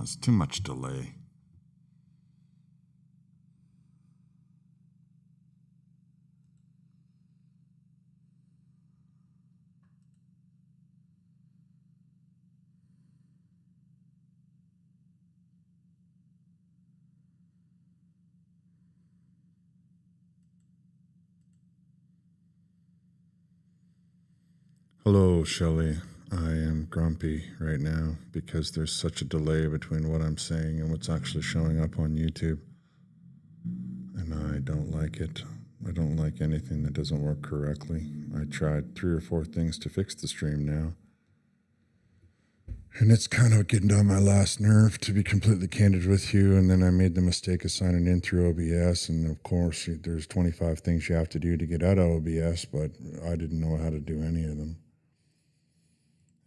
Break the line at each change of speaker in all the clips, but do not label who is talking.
it's too much delay. Hello, Shelley. I am grumpy right now because there's such a delay between what I'm saying and what's actually showing up on YouTube. And I don't like it. I don't like anything that doesn't work correctly. I tried 3 or 4 things to fix the stream now. And it's kind of getting on my last nerve, to be completely candid with you. And then I made the mistake of signing in through OBS. And of course, there's 25 things you have to do to get out of OBS, but I didn't know how to do any of them.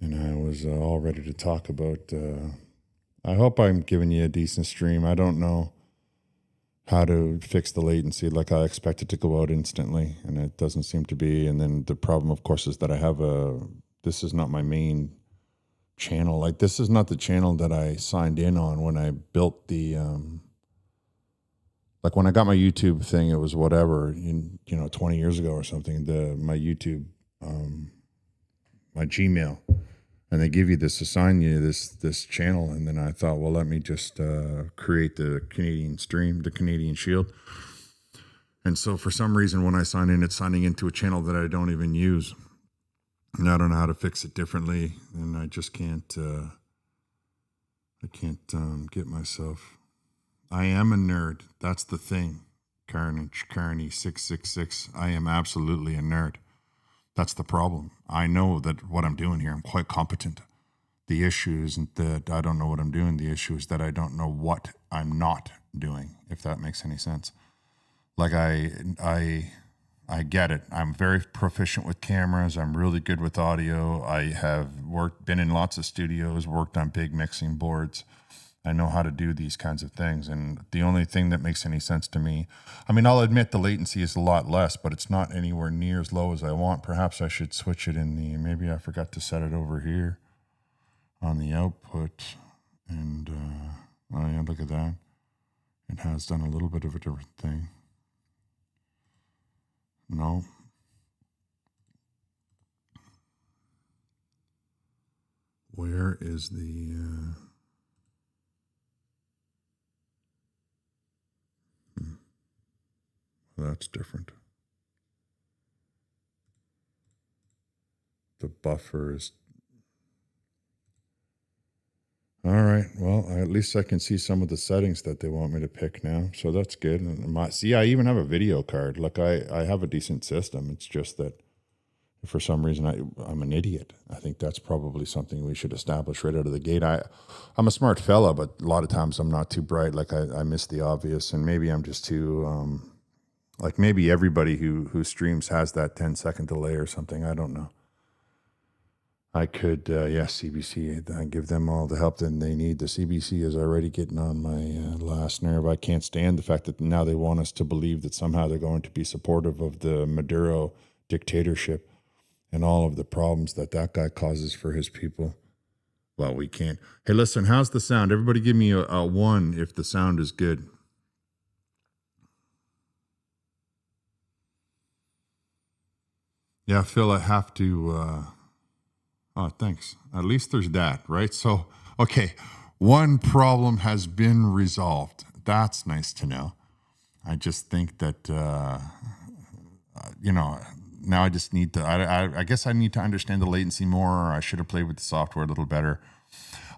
And I was all ready to talk about, I hope I'm giving you a decent stream. I don't know how to fix the latency. Like, I expect it to go out instantly, and it doesn't seem to be. And then the problem, of course, is that I have this is not my main channel. Like, this is not the channel that I signed in on when I built the, like when I got my YouTube thing, it was whatever, 20 years ago or something, my YouTube, my Gmail. And they give you this, assign you this channel. And then I thought, well, let me just create the Canadian stream, the Canadian Shield. And so for some reason, when I sign in, it's signing into a channel that I don't even use. And I don't know how to fix it differently. And I just can't, get myself. I am a nerd. That's the thing. Carney 666. I am absolutely a nerd. That's the problem. I know that what I'm doing here, I'm quite competent. The issue isn't that I don't know what I'm doing. The issue is that I don't know what I'm not doing, if that makes any sense. Like I get it. I'm very proficient with cameras. I'm really good with audio. I have been in lots of studios, worked on big mixing boards. I know how to do these kinds of things. And the only thing that makes any sense to me, I mean, I'll admit the latency is a lot less, but it's not anywhere near as low as I want. Perhaps I should switch it maybe I forgot to set it over here on the output. And, oh yeah, look at that. It has done a little bit of a different thing. No. Where is the... That's different. The buffer is... All right. Well, at least I can see some of the settings that they want me to pick now. So that's good. And see, I even have a video card. Look, I have a decent system. It's just that for some reason I'm an idiot. I think that's probably something we should establish right out of the gate. I'm a smart fella, but a lot of times I'm not too bright. Like I miss the obvious, and maybe I'm just too... like maybe everybody who streams has that 10-second delay or something. I don't know. I could, CBC, I give them all the help that they need. The CBC is already getting on my last nerve. I can't stand the fact that now they want us to believe that somehow they're going to be supportive of the Maduro dictatorship and all of the problems that guy causes for his people. Well, we can't. Hey, listen, how's the sound? Everybody give me a 1 if the sound is good. Yeah, Phil, I have to, thanks. At least there's that, right? So, okay, one problem has been resolved. That's nice to know. I just think that, now I just need to, I guess I need to understand the latency more. Or I should have played with the software a little better.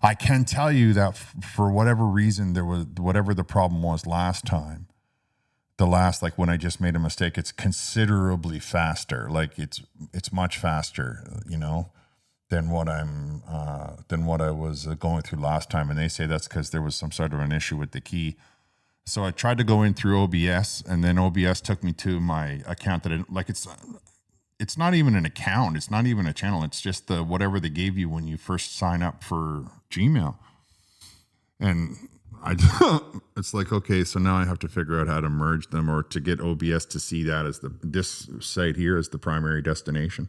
I can tell you that for whatever reason, whatever the problem was last time, like when I just made a mistake, it's considerably faster. Like it's much faster, than what I was going through last time. And they say that's because there was some sort of an issue with the key. So I tried to go in through OBS, and then OBS took me to my account it's not even an account. It's not even a channel. It's just whatever they gave you when you first sign up for Gmail. And it's like, okay, so now I have to figure out how to merge them or to get OBS to see that as this site here as the primary destination.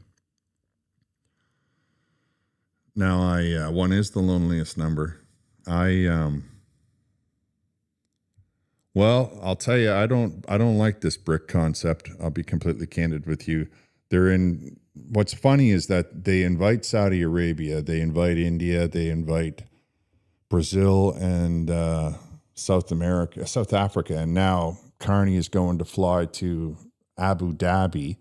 Now, one is the loneliest number. I well, I'll tell you, I don't like this brick concept. I'll be completely candid with you. They're in What's funny is that they invite Saudi Arabia, they invite India, they invite Brazil and South Africa, and now Carney is going to fly to Abu Dhabi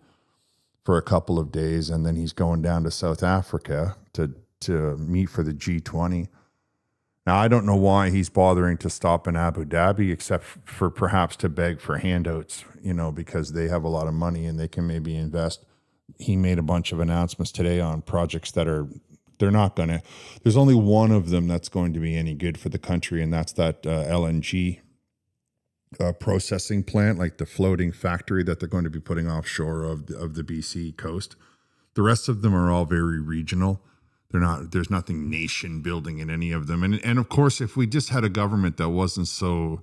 for a couple of days, and then he's going down to South Africa to meet for the G20. Now, I don't know why he's bothering to stop in Abu Dhabi, except for perhaps to beg for handouts, because they have a lot of money and they can maybe invest. He made a bunch of announcements today on projects they're not going to, there's only one of them that's going to be any good for the country, and that's that LNG processing plant, like the floating factory that they're going to be putting offshore of the BC coast. The rest of them are all very regional. There's nothing nation building in any of them. And of course, if we just had a government that wasn't so,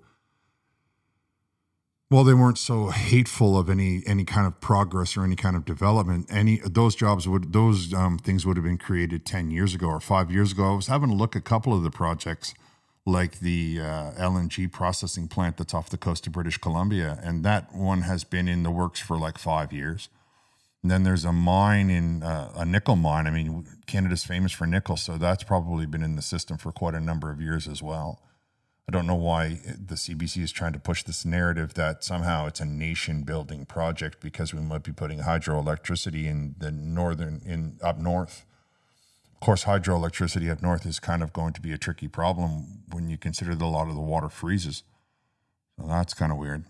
well, they weren't so hateful of any kind of progress or any kind of development, those things would have been created 10 years ago or 5 years ago. I was having a look at a couple of the projects, like the LNG processing plant that's off the coast of British Columbia, and that one has been in the works for like 5 years. And then there's a mine a nickel mine. I mean, Canada's famous for nickel, so that's probably been in the system for quite a number of years as well. I don't know why the CBC is trying to push this narrative that somehow it's a nation-building project because we might be putting hydroelectricity in up north. Of course, hydroelectricity up north is kind of going to be a tricky problem when you consider that a lot of the water freezes. So that's kind of weird.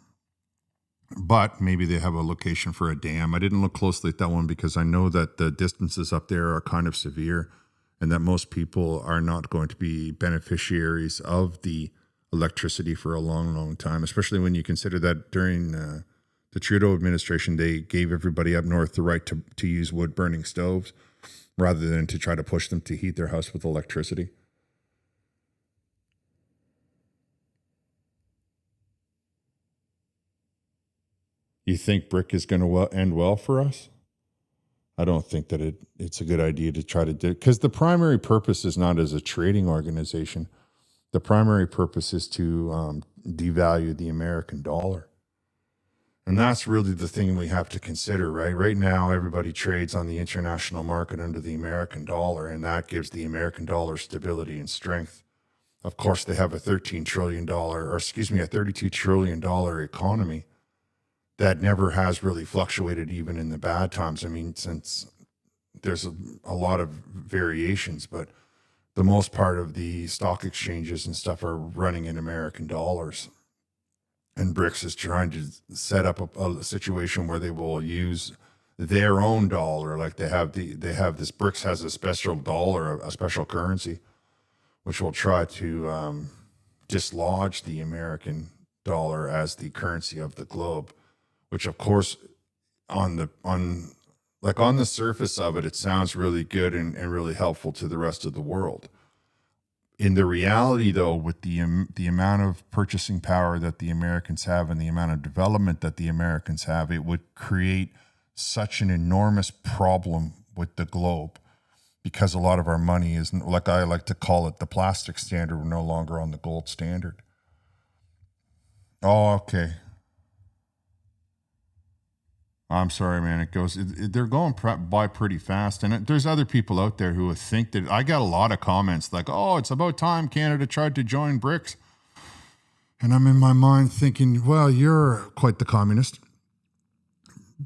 But maybe they have a location for a dam. I didn't look closely at that one because I know that the distances up there are kind of severe and that most people are not going to be beneficiaries of the electricity for a long, long time, especially when you consider that during the Trudeau administration, they gave everybody up north the right to use wood-burning stoves rather than to try to push them to heat their house with electricity. You think BRIC is going to end well for us? I don't think that it's a good idea to try to do it, because the primary purpose is not as a trading organization. The primary purpose is to devalue the American dollar. And that's really the thing we have to consider, right? Right now, everybody trades on the international market under the American dollar, and that gives the American dollar stability and strength. Of course, they have a $32 trillion economy that never has really fluctuated even in the bad times. I mean, since there's a lot of variations, but the most part of the stock exchanges and stuff are running in American dollars. And BRICS is trying to set up a situation where they will use their own dollar. Like they have this BRICS has a special dollar, a special currency, which will try to dislodge the American dollar as the currency of the globe. Which, of course, on the surface of it, it sounds really good and really helpful to the rest of the world. In the reality, though, with the amount of purchasing power that the Americans have and the amount of development that the Americans have, it would create such an enormous problem with the globe, because a lot of our money is, like I like to call it, the plastic standard. We're no longer on the gold standard. Oh, okay. I'm sorry, man. They're going by pretty fast. And there's other people out there who think that, I got a lot of comments like, oh, it's about time Canada tried to join BRICS. And I'm in my mind thinking, well, you're quite the communist.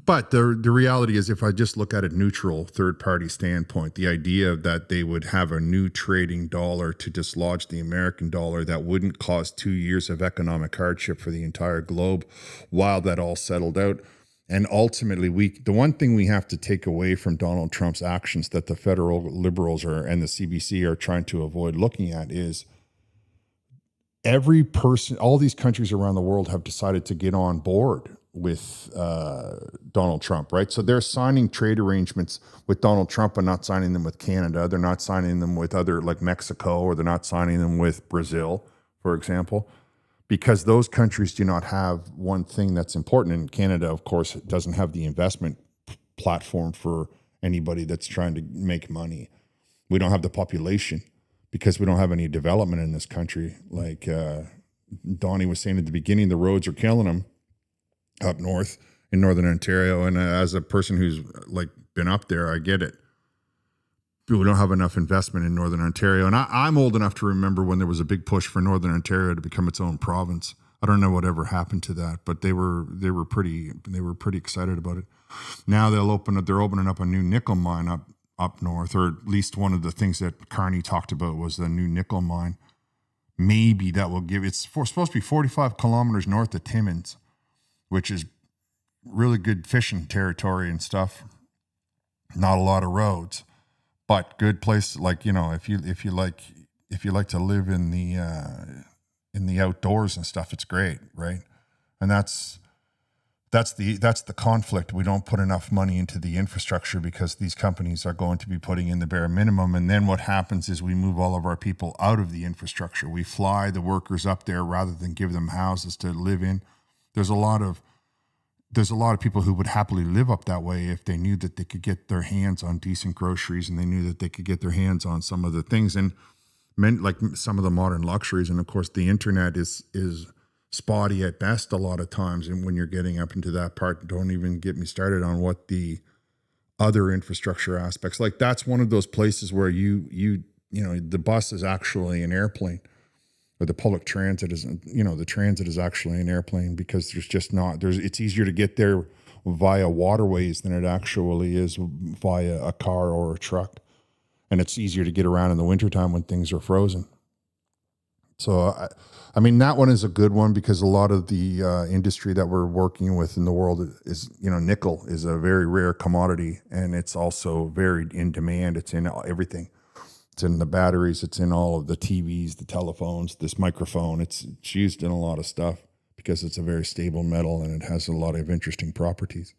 But the reality is, if I just look at a neutral third-party standpoint, the idea that they would have a new trading dollar to dislodge the American dollar that wouldn't cause 2 years of economic hardship for the entire globe while that all settled out. And ultimately, the one thing we have to take away from Donald Trump's actions that the federal liberals and the CBC are trying to avoid looking at is every person, all these countries around the world have decided to get on board with Donald Trump, right? So they're signing trade arrangements with Donald Trump but not signing them with Canada. They're not signing them with other, like Mexico, or they're not signing them with Brazil, for example, because those countries do not have one thing that's important. And Canada, of course, doesn't have the investment platform for anybody that's trying to make money. We don't have the population. because we don't have any development in this country. Like Donnie was saying at the beginning, the roads are killing them up north in Northern Ontario. And as a person who's like been up there, I get it. We don't have enough investment in Northern Ontario. And I'm old enough to remember when there was a big push for Northern Ontario to become its own province. I don't know whatever happened to that, but they were pretty excited about it. Now they're opening up a new nickel mine up north, or at least one of the things that Carney talked about was the new nickel mine. Maybe that will supposed to be 45 kilometers north of Timmins, which is really good fishing territory and stuff. Not a lot of roads, but good place. Like, if you like to live in the outdoors and stuff, it's great, right? And that's the conflict. We don't put enough money into the infrastructure because these companies are going to be putting in the bare minimum. And then what happens is we move all of our people out of the infrastructure. We fly the workers up there rather than give them houses to live in. There's a lot of people who would happily live up that way if they knew that they could get their hands on decent groceries and they knew that they could get their hands on some of the things and like some of the modern luxuries. And of course, the internet is spotty at best a lot of times. And when you're getting up into that part, don't even get me started on what the other infrastructure aspects, like that's one of those places where the bus is actually an airplane, or the public transit is, the transit is actually an airplane, because it's easier to get there via waterways than it actually is via a car or a truck. And it's easier to get around in the wintertime when things are frozen. So, I mean, that one is a good one because a lot of the industry that we're working with in the world is, nickel is a very rare commodity, and it's also very in demand. It's in everything. It's in the batteries. It's in all of the TVs, the telephones, this microphone. It's used in a lot of stuff because it's a very stable metal and it has a lot of interesting properties.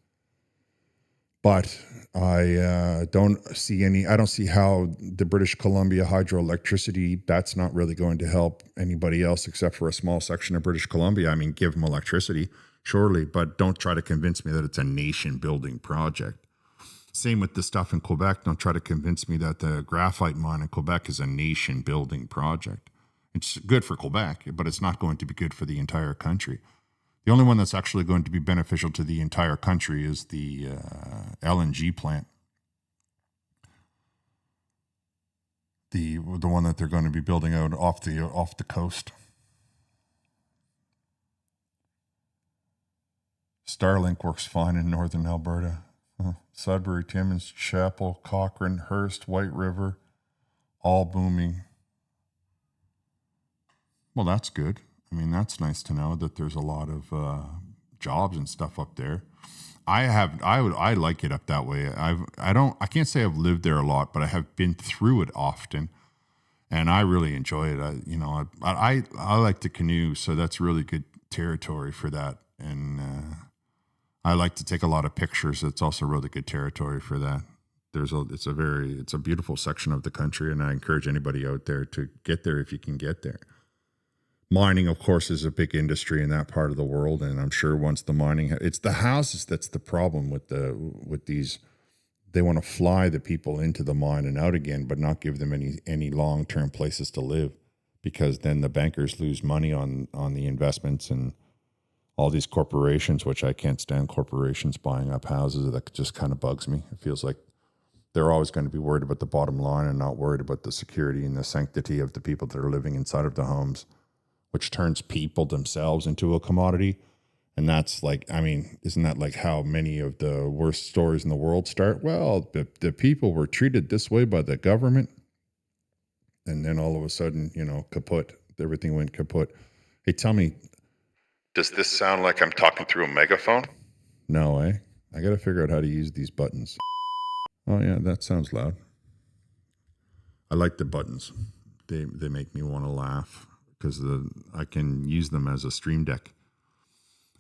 But I don't see how the British Columbia hydroelectricity, that's not really going to help anybody else except for a small section of British Columbia. I mean, give them electricity, surely, but don't try to convince me that it's a nation-building project. Same with the stuff in Quebec. Don't try to convince me that the graphite mine in Quebec is a nation-building project. It's good for Quebec, but it's not going to be good for the entire country. The only one that's actually going to be beneficial to the entire country is the LNG plant. The one that they're going to be building out off the coast. Starlink works fine in northern Alberta. Sudbury, Timmins, Chapel, Cochrane, Hearst, White River, all booming. Well, that's good. I mean, that's nice to know that there's a lot of jobs and stuff up there. I like it up that way. I can't say I've lived there a lot, but I have been through it often, and I really enjoy it. I like to canoe, so that's really good territory for that. And I like to take a lot of pictures. It's also really good territory for that. It's a beautiful section of the country, and I encourage anybody out there to get there if you can get there. Mining, of course, is a big industry in that part of the world, and I'm sure once the mining, it's the houses that's the problem with these. They want to fly the people into the mine and out again, but not give them any long-term places to live, because then the bankers lose money on the investments and all these corporations, which I can't stand corporations buying up houses. That just kind of bugs me. It feels like they're always going to be worried about the bottom line and not worried about the security and the sanctity of the people that are living inside of the homes, which turns people themselves into a commodity. And that's like, I mean, isn't that like how many of the worst stories in the world start? Well, the people were treated this way by the government. And then all of a sudden, kaput. Everything went kaput. Hey, tell me, does this sound like I'm talking through a megaphone? No, eh? I got to figure out how to use these buttons. Oh, yeah, that sounds loud. I like the buttons. They make me want to laugh, because I can use them as a stream deck.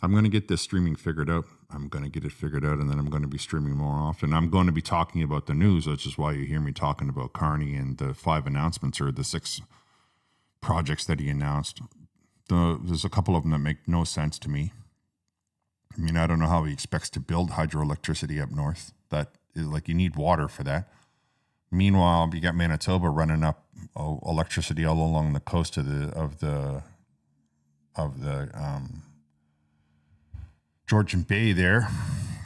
I'm going to get this streaming figured out. I'm going to get it figured out, and then I'm going to be streaming more often. I'm going to be talking about the news, which is why you hear me talking about Carney and the 5 announcements, or the 6 projects that he announced. There's a couple of them that make no sense to me. I mean, I don't know how he expects to build hydroelectricity up north. That is like, you need water for that. Meanwhile, you got Manitoba running up electricity all along the coast of the Georgian Bay there,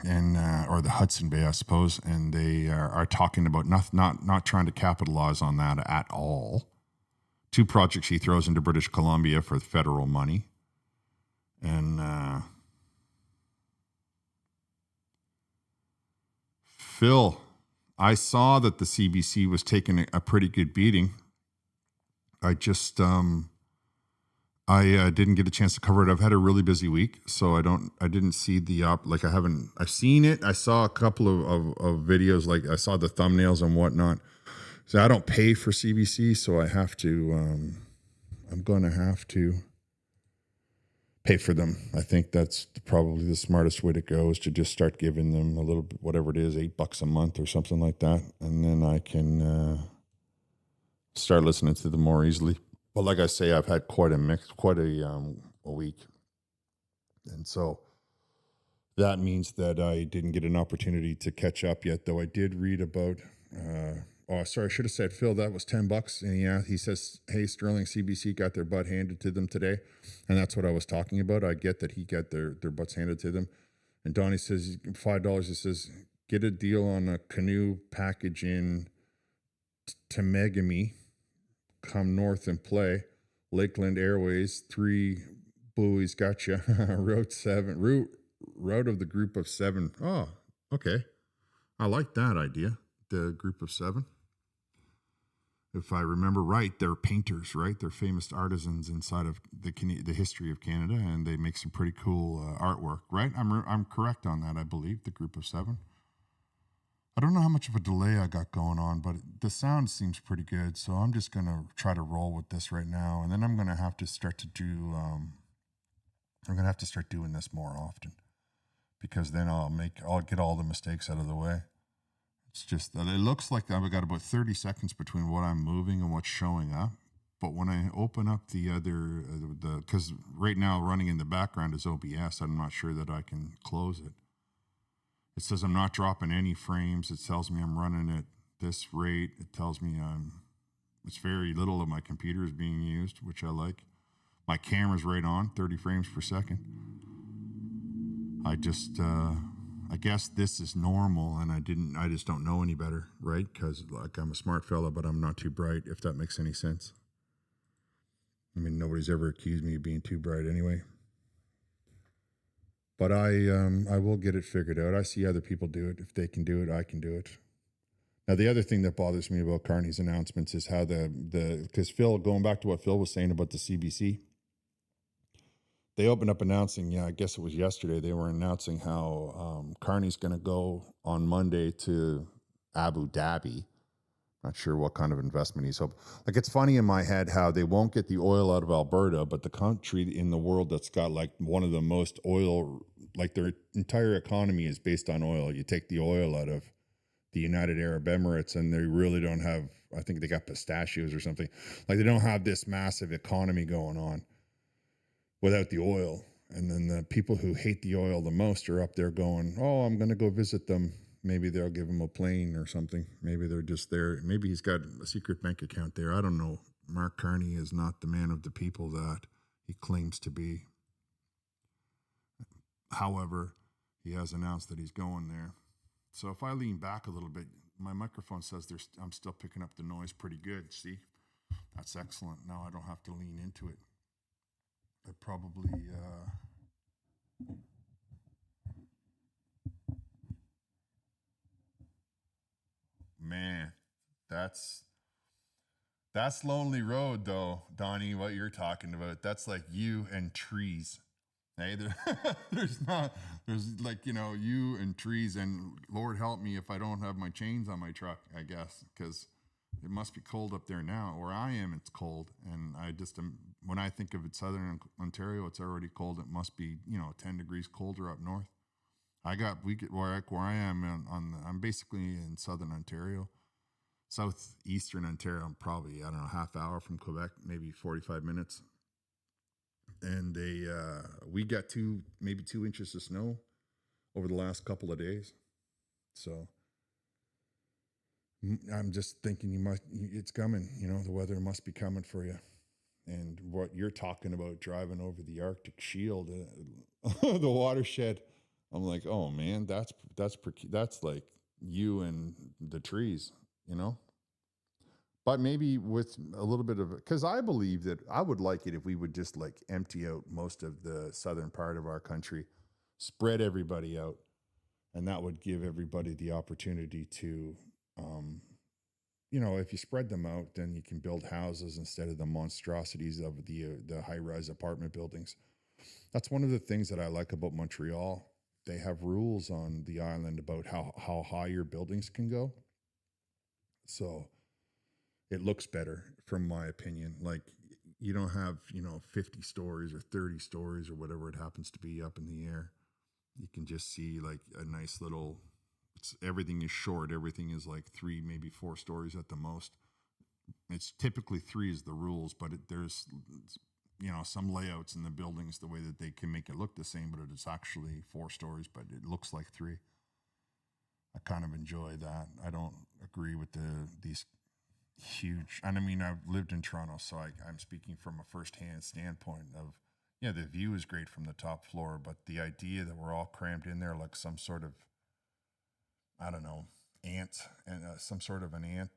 and or the Hudson Bay, I suppose, and they are talking about not trying to capitalize on that at all. 2 projects he throws into British Columbia for federal money, and Phil, I saw that the CBC was taking a pretty good beating. I just I didn't get a chance to cover it. I've had a really busy week, so I didn't see I've seen it. I saw a couple of videos, like I saw the thumbnails and whatnot. So I don't pay for CBC, so I have to, I'm going to have to pay for them. I think that's probably the smartest way to go, is to just start giving them a little bit, whatever it is, $8 a month or something like that. And then I can start listening to them more easily. But like I say, I've had quite a week. And so that means that I didn't get an opportunity to catch up yet, though I did read about, I should have said, Phil, that was $10. And he says, hey, Sterling CBC got their butt handed to them today. And that's what I was talking about. I get that he got their butts handed to them. And Donnie says, $5, he says, get a deal on a canoe package in Temagami. Come north and play. Lakeland Airways, 3 buoys, gotcha. Route of the group of 7. Oh, okay. I like that idea. The group of 7. If I remember right, they're painters, right? They're famous artisans inside of the history of Canada, and they make some pretty cool artwork, right? I'm correct on that, I believe. The group of 7. I don't know how much of a delay I got going on, but the sound seems pretty good. So I'm just going to try to roll with this right now. And then I'm going to have to start to do, I'm going to have to start doing this more often, because then I'll get all the mistakes out of the way. It's just that it looks like I've got about 30 seconds between what I'm moving and what's showing up. But when I open up the other, because right now running in the background is OBS, I'm not sure that I can close it. It says I'm not dropping any frames. It tells me I'm running at this rate. It tells me it's very little of my computer is being used, which I like. My camera's right on, 30 frames per second. I guess this is normal, and I just don't know any better, right? Because like, I'm a smart fella, but I'm not too bright, if that makes any sense. I mean, nobody's ever accused me of being too bright anyway. But I will get it figured out. I see other people do it. If they can do it, I can do it. Now, the other thing that bothers me about Carney's announcements is how because Phil, going back to what Phil was saying about the CBC, they opened up announcing, I guess it was yesterday, they were announcing how Carney's going to go on Monday to Abu Dhabi. Not sure what kind of investment he's hoping. Like, it's funny in my head how they won't get the oil out of Alberta, but the country in the world that's got like one of the most oil, like their entire economy is based on oil. You take the oil out of the United Arab Emirates and they really don't have, I think they got pistachios or something. Like, they don't have this massive economy going on without the oil. And then the people who hate the oil the most are up there going, oh, I'm going to go visit them. Maybe they'll give him a plane or something. Maybe they're just there. Maybe he's got a secret bank account there. I don't know. Mark Carney is not the man of the people that he claims to be. However, he has announced that he's going there. So if I lean back a little bit, my microphone says I'm still picking up the noise pretty good. See? That's excellent. Now I don't have to lean into it. I probably... Man, that's Lonely Road, though, Donnie, what you're talking about. That's like you and trees. Hey, there's like, you and trees, and Lord help me if I don't have my chains on my truck, I guess, because it must be cold up there now. Where I am, it's cold, and I just when I think of it, Southern Ontario, it's already cold. It must be 10 degrees colder up north. Where I am I'm basically in Southern Ontario, southeastern Ontario. I'm probably, I don't know, half hour from Quebec, maybe 45 minutes. And we got maybe 2 inches of snow over the last couple of days. So I'm just thinking it's coming, the weather must be coming for you. And what you're talking about driving over the Arctic Shield, the watershed, I'm like, oh man, that's like you and the trees, you know? But maybe with a little bit of, because I believe that I would like it if we would just like empty out most of the southern part of our country, spread everybody out, and that would give everybody the opportunity to, um, if you spread them out, then you can build houses instead of the monstrosities of the high rise apartment buildings. That's one of the things that I like about Montreal. They have rules on the island about how high your buildings can go. So it looks better, from my opinion. Like, you don't have 50 stories or 30 stories or whatever it happens to be up in the air. You can just see like a nice little. Everything is short. Everything is like 3, maybe 4 stories at the most. It's typically 3 is the rules, but there's some layouts in the buildings the way that they can make it look the same, but it's actually 4 stories, but it looks like 3. I kind of enjoy that. I don't agree with these huge. And I mean, I've lived in Toronto, so I'm speaking from a firsthand standpoint of, the view is great from the top floor, but the idea that we're all crammed in there like some sort of, I don't know, ant, and some sort of an ant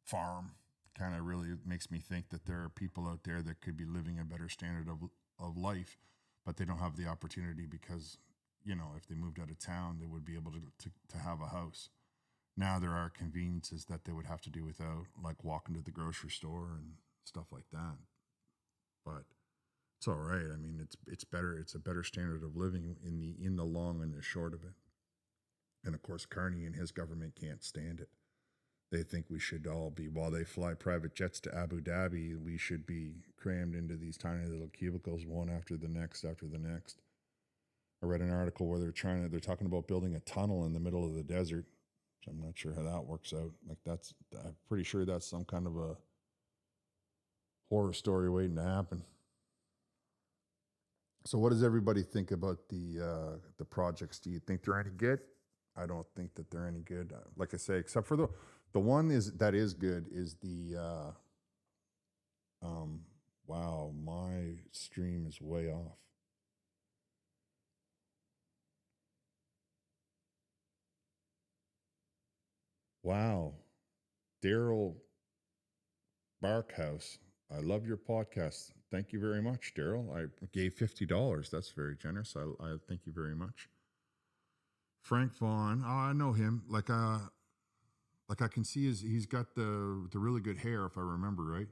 farm, kind of really makes me think that there are people out there that could be living a better standard of life, but they don't have the opportunity because, if they moved out of town, they would be able to have a house. Now there are conveniences that they would have to do without, like walking to the grocery store and stuff like that. But it's all right. I mean, it's better. It's a better standard of living in the long and the short of it. And of course, Carney and his government can't stand it. They think we should all be, while they fly private jets to Abu Dhabi, we should be crammed into these tiny little cubicles, one after the next after the next. I read an article where they're talking about building a tunnel in the middle of the desert. So I'm not sure how that works out. Like, I'm pretty sure that's some kind of a horror story waiting to happen. So what does everybody think about the projects? Do you think they're any good? I don't think that they're any good. Like I say, except for the one that is good is the wow, my stream is way off. Wow. Daryl Barkhouse, I love your podcast. Thank you very much, Daryl. I gave $50. That's very generous. I thank you very much. Frank Vaughn, oh, I know him. Like I can see he's got the really good hair, if I remember right.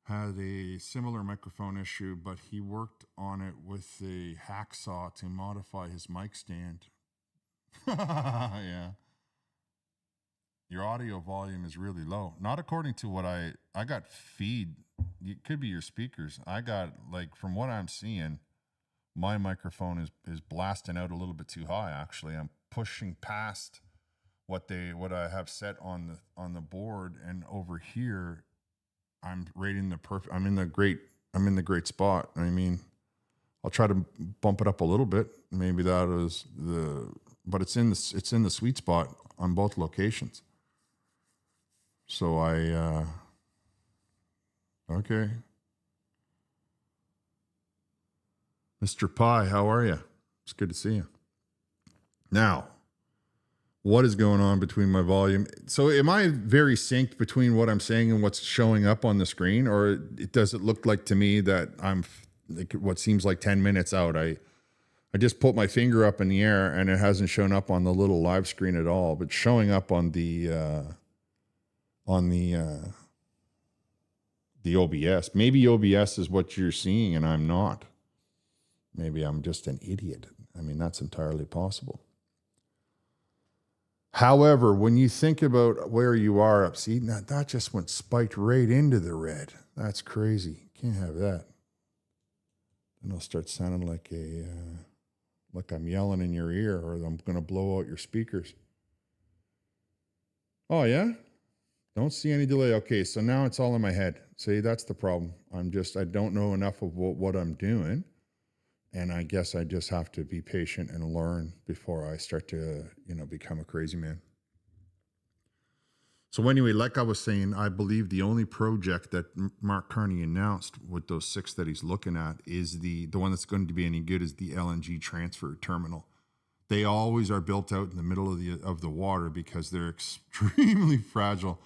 Had a similar microphone issue, but he worked on it with a hacksaw to modify his mic stand. Yeah. Your audio volume is really low. Not according to what I got feed. It could be your speakers. I got, like, from what I'm seeing, my microphone is blasting out a little bit too high. Actually, I'm pushing past what I have set on the board, and over here, I'm rating the perfect. I'm in the great spot. I mean, I'll try to bump it up a little bit. Maybe that is but it's in the sweet spot on both locations. So okay. Mr. Pie, how are you? It's good to see you. Now, what is going on between my volume? So am I very synced between what I'm saying and what's showing up on the screen? Or does it look like to me that I'm like what seems like 10 minutes out? I just put my finger up in the air and it hasn't shown up on the little live screen at all, but showing up on the OBS. Maybe OBS is what you're seeing and I'm not. Maybe I'm just an idiot. I mean, that's entirely possible. However, when you think about where you are, see, that just went spiked right into the red. That's crazy. Can't have that. Then I'll start sounding like like I'm yelling in your ear, or I'm going to blow out your speakers. Oh, yeah? Don't see any delay. Okay, so now it's all in my head. See, that's the problem. I don't know enough of what I'm doing. And I guess I just have to be patient and learn before I start to, become a crazy man. So anyway, like I was saying, I believe the only project that Mark Carney announced with those 6 that he's looking at is the one that's going to be any good is the LNG transfer terminal. They always are built out in the middle of the water because they're extremely fragile.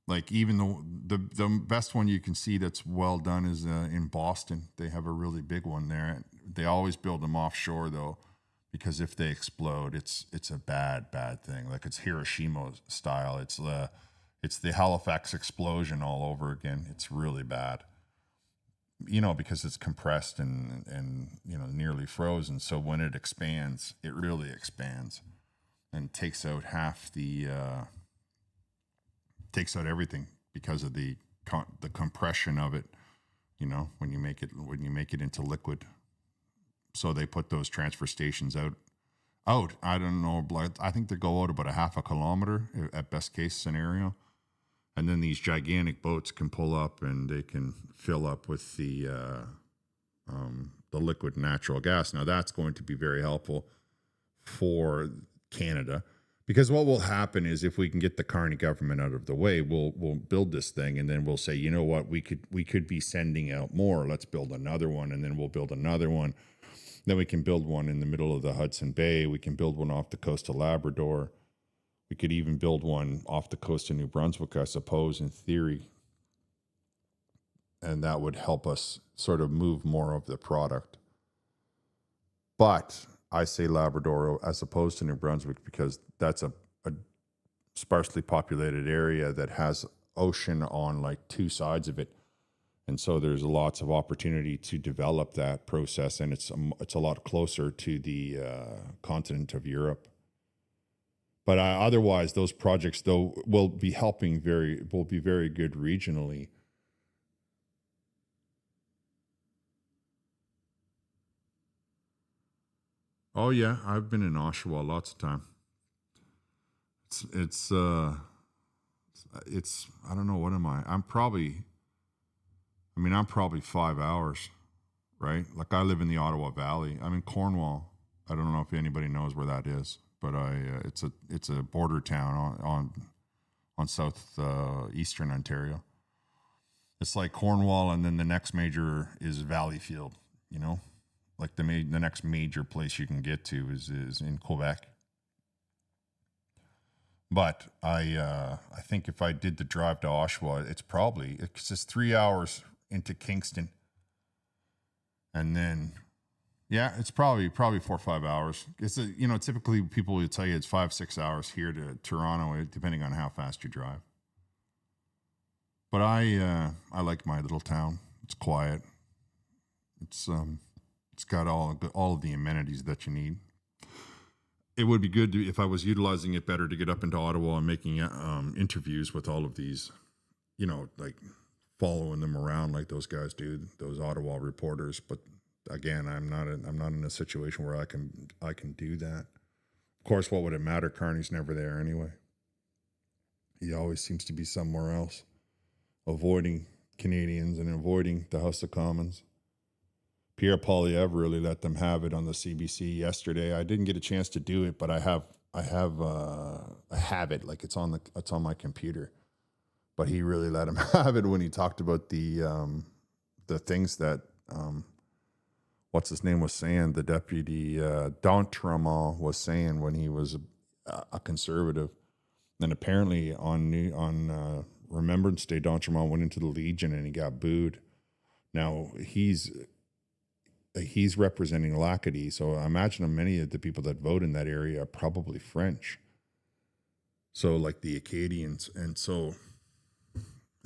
Like even the best one you can see that's well done is in Boston. They have a really big one there. They always build them offshore though, because if they explode, it's a bad thing. Like it's Hiroshima style. It's the Halifax explosion all over again. It's really bad. Because it's compressed and nearly frozen. So when it expands, it really expands and takes out half takes out everything because of the compression of it. When you make it into liquid. So they put those transfer stations out. I don't know. I think they go out about a half a kilometer at best case scenario. And then these gigantic boats can pull up and they can fill up with the liquid natural gas. Now that's going to be very helpful for Canada, because what will happen is if we can get the Carney government out of the way, we'll build this thing, and then we'll say, you know what, we could be sending out more. Let's build another one, and then we'll build another one. Then we can build one in the middle of the Hudson Bay. We can build one off the coast of Labrador. We could even build one off the coast of New Brunswick, I suppose, in theory. And that would help us sort of move more of the product. But I say Labrador as opposed to New Brunswick because that's a sparsely populated area that has ocean on like 2 sides of it. And so there's lots of opportunity to develop that process, and it's a lot closer to the continent of Europe. But otherwise, those projects, though, will be very good regionally. Oh yeah, I've been in Oshawa lots of time. It's I don't know, what am I? I'm probably 5 hours, right? Like I live in the Ottawa Valley. I'm in Cornwall. I don't know if anybody knows where that is, but it's a border town on south eastern Ontario. It's like Cornwall, and then the next major is Valleyfield. Like the next major place you can get to is in Quebec. But I think if I did the drive to Oshawa, it's 3 hours into Kingston, and then it's probably 4 or 5 hours. It's typically people will tell you it's 5-6 hours here to Toronto, depending on how fast you drive. But I like my little town. It's quiet. It's got all of the amenities that you need. It would be good if I was utilizing it better to get up into Ottawa and making interviews with all of these, like following them around like those guys do, those Ottawa reporters. But again, I'm not in a situation where I can do that. Of course, what would it matter? Carney's never there anyway. He always seems to be somewhere else, avoiding Canadians and avoiding the House of Commons. Pierre Poilievre really let them have it on the CBC yesterday. I didn't get a chance to do it, but I have it. Like it's on my computer. But he really let him have it when he talked about the things that what's his name was saying. The deputy d'Entremont was saying when he was a conservative, and apparently on Remembrance Day, d'Entremont went into the Legion and he got booed. Now he's representing Lacadie, so I imagine many of the people that vote in that area are probably French. So like the Acadians, and so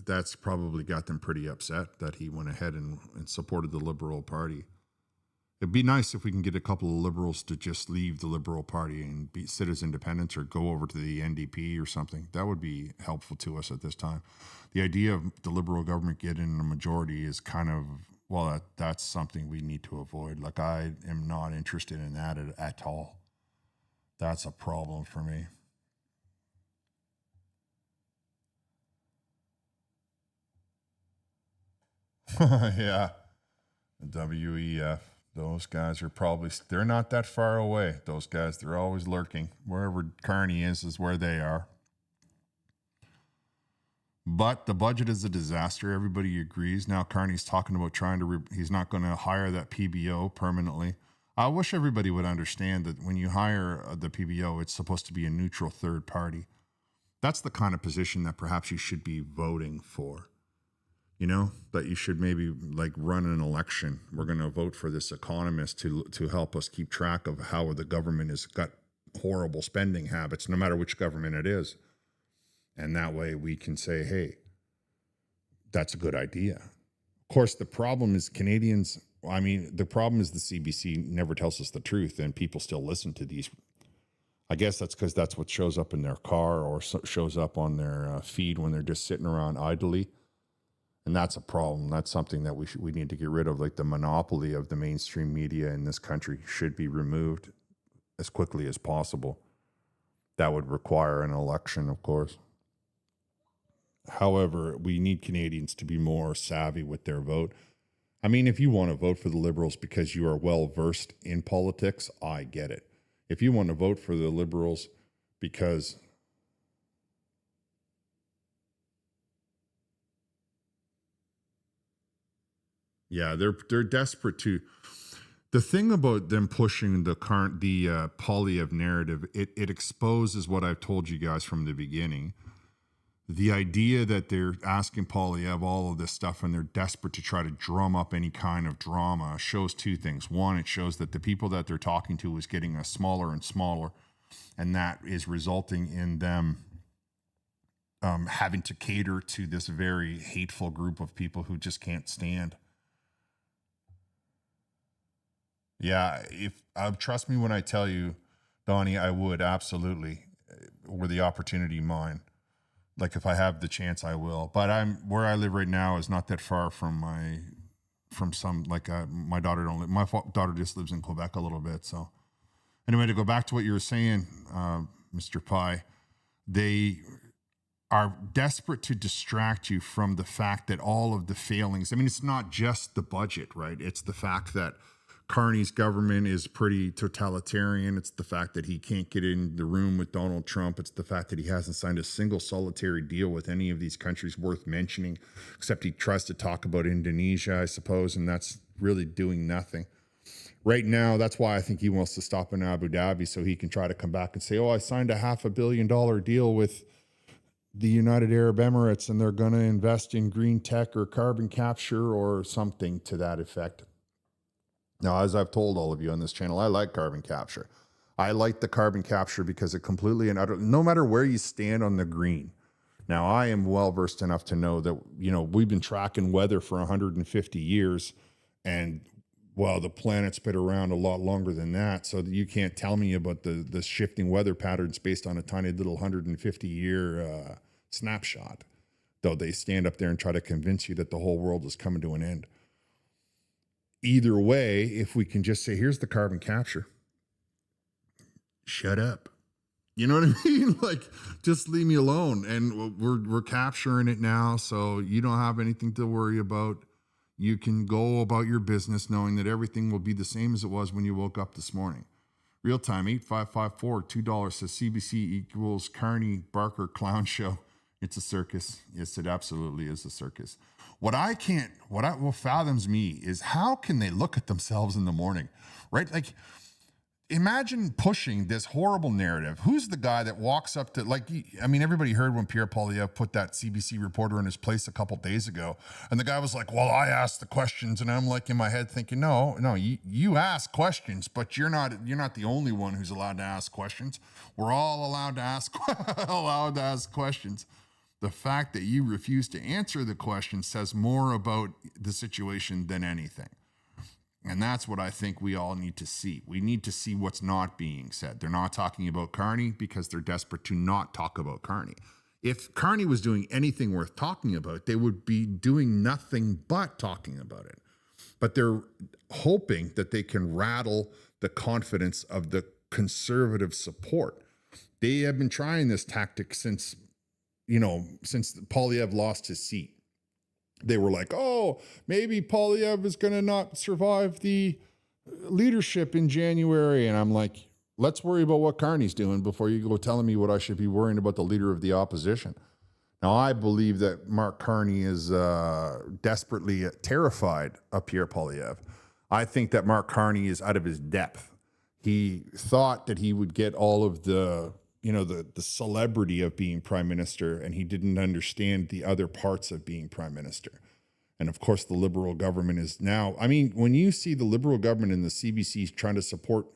that's probably got them pretty upset that he went ahead and supported the Liberal Party. It'd be nice if we can get a couple of Liberals to just leave the Liberal Party and sit as independents or go over to the NDP or something. That would be helpful to us at this time. The idea of the Liberal government getting a majority is kind of, that's something we need to avoid. Like I am not interested in that at all. That's a problem for me. Yeah. WEF. Those guys are probably, they're not that far away. Those guys, they're always lurking. Wherever Carney is where they are. But the budget is a disaster. Everybody agrees. Now Carney's talking about trying to, he's not going to hire that PBO permanently. I wish everybody would understand that when you hire the PBO, it's supposed to be a neutral third party. That's the kind of position that perhaps you should be voting for. You know, that you should maybe like run an election. We're going to vote for this economist to help us keep track of how the government has got horrible spending habits, no matter which government it is. And that way we can say, hey, that's a good idea. Of course, the problem is Canadians. I mean, the problem is the CBC never tells us the truth, and people still listen to these. I guess that's because that's what shows up in their car or shows up on their feed when they're just sitting around idly. And that's a problem. That's something that we need to get rid of. Like the monopoly of the mainstream media in this country should be removed as quickly as possible. That would require an election, of course. However, we need Canadians to be more savvy with their vote. I mean, if you want to vote for the Liberals because you are well versed in politics, I get it. If you want to vote for the Liberals because yeah, they're desperate to. The thing about them pushing the Poilievre narrative, it exposes what I've told you guys from the beginning. The idea that they're asking Poilievre all of this stuff and they're desperate to try to drum up any kind of drama shows two things. One, it shows that the people that they're talking to is getting a smaller and smaller, and that is resulting in them having to cater to this very hateful group of people who just can't stand. Yeah, if trust me when I tell you, Donnie, I would absolutely, were the opportunity mine. Like if I have the chance, I will. But where I live right now is not that far from my daughter don't live. My daughter just lives in Quebec a little bit. So anyway, to go back to what you were saying, Mr. Pye, they are desperate to distract you from the fact that all of the failings. I mean, it's not just the budget, right? It's the fact that Carney's government is pretty totalitarian. It's the fact that he can't get in the room with Donald Trump. It's the fact that he hasn't signed a single solitary deal with any of these countries worth mentioning, except he tries to talk about Indonesia, I suppose, and that's really doing nothing. Right now, that's why I think he wants to stop in Abu Dhabi so he can try to come back and say, oh, I signed a $500 million deal with the United Arab Emirates and they're going to invest in green tech or carbon capture or something to that effect. Now, as I've told all of you on this channel, I like carbon capture. I like the carbon capture because it completely and utterly, no matter where you stand on the green. Now, I am well versed enough to know that, we've been tracking weather for 150 years and, well, the planet's been around a lot longer than that. So that you can't tell me about the shifting weather patterns based on a tiny little 150-year snapshot, though they stand up there and try to convince you that the whole world is coming to an end. Either way, if we can just say, here's the carbon capture, shut up. You know what I mean? Like, just leave me alone. And we're capturing it now, so you don't have anything to worry about. You can go about your business knowing that everything will be the same as it was when you woke up this morning. Real time, 8554, $2 says CBC equals Carney Barker clown show. It's a circus. Yes, it absolutely is a circus. What fathoms me is how can they look at themselves in the morning, right? Like, imagine pushing this horrible narrative. Who's the guy that walks up to, everybody heard when Pierre Poilievre put that CBC reporter in his place a couple days ago, and the guy was like, well, I asked the questions, and I'm like in my head thinking, no, you ask questions, but you're not the only one who's allowed to ask questions. We're all allowed to ask questions. The fact that you refuse to answer the question says more about the situation than anything. And that's what I think we all need to see. We need to see what's not being said. They're not talking about Carney because they're desperate to not talk about Carney. If Carney was doing anything worth talking about, they would be doing nothing but talking about it. But they're hoping that they can rattle the confidence of the conservative support. They have been trying this tactic since Poilievre lost his seat. They were like, oh, maybe Poilievre is going to not survive the leadership in January. And I'm like, let's worry about what Carney's doing before you go telling me what I should be worrying about the leader of the opposition. Now, I believe that Mark Carney is desperately terrified of Pierre Poilievre. I think that Mark Carney is out of his depth. He thought that he would get all of the, the celebrity of being prime minister, and he didn't understand the other parts of being prime minister. And of course, the Liberal government is now, I mean, when you see the Liberal government and the CBC trying to support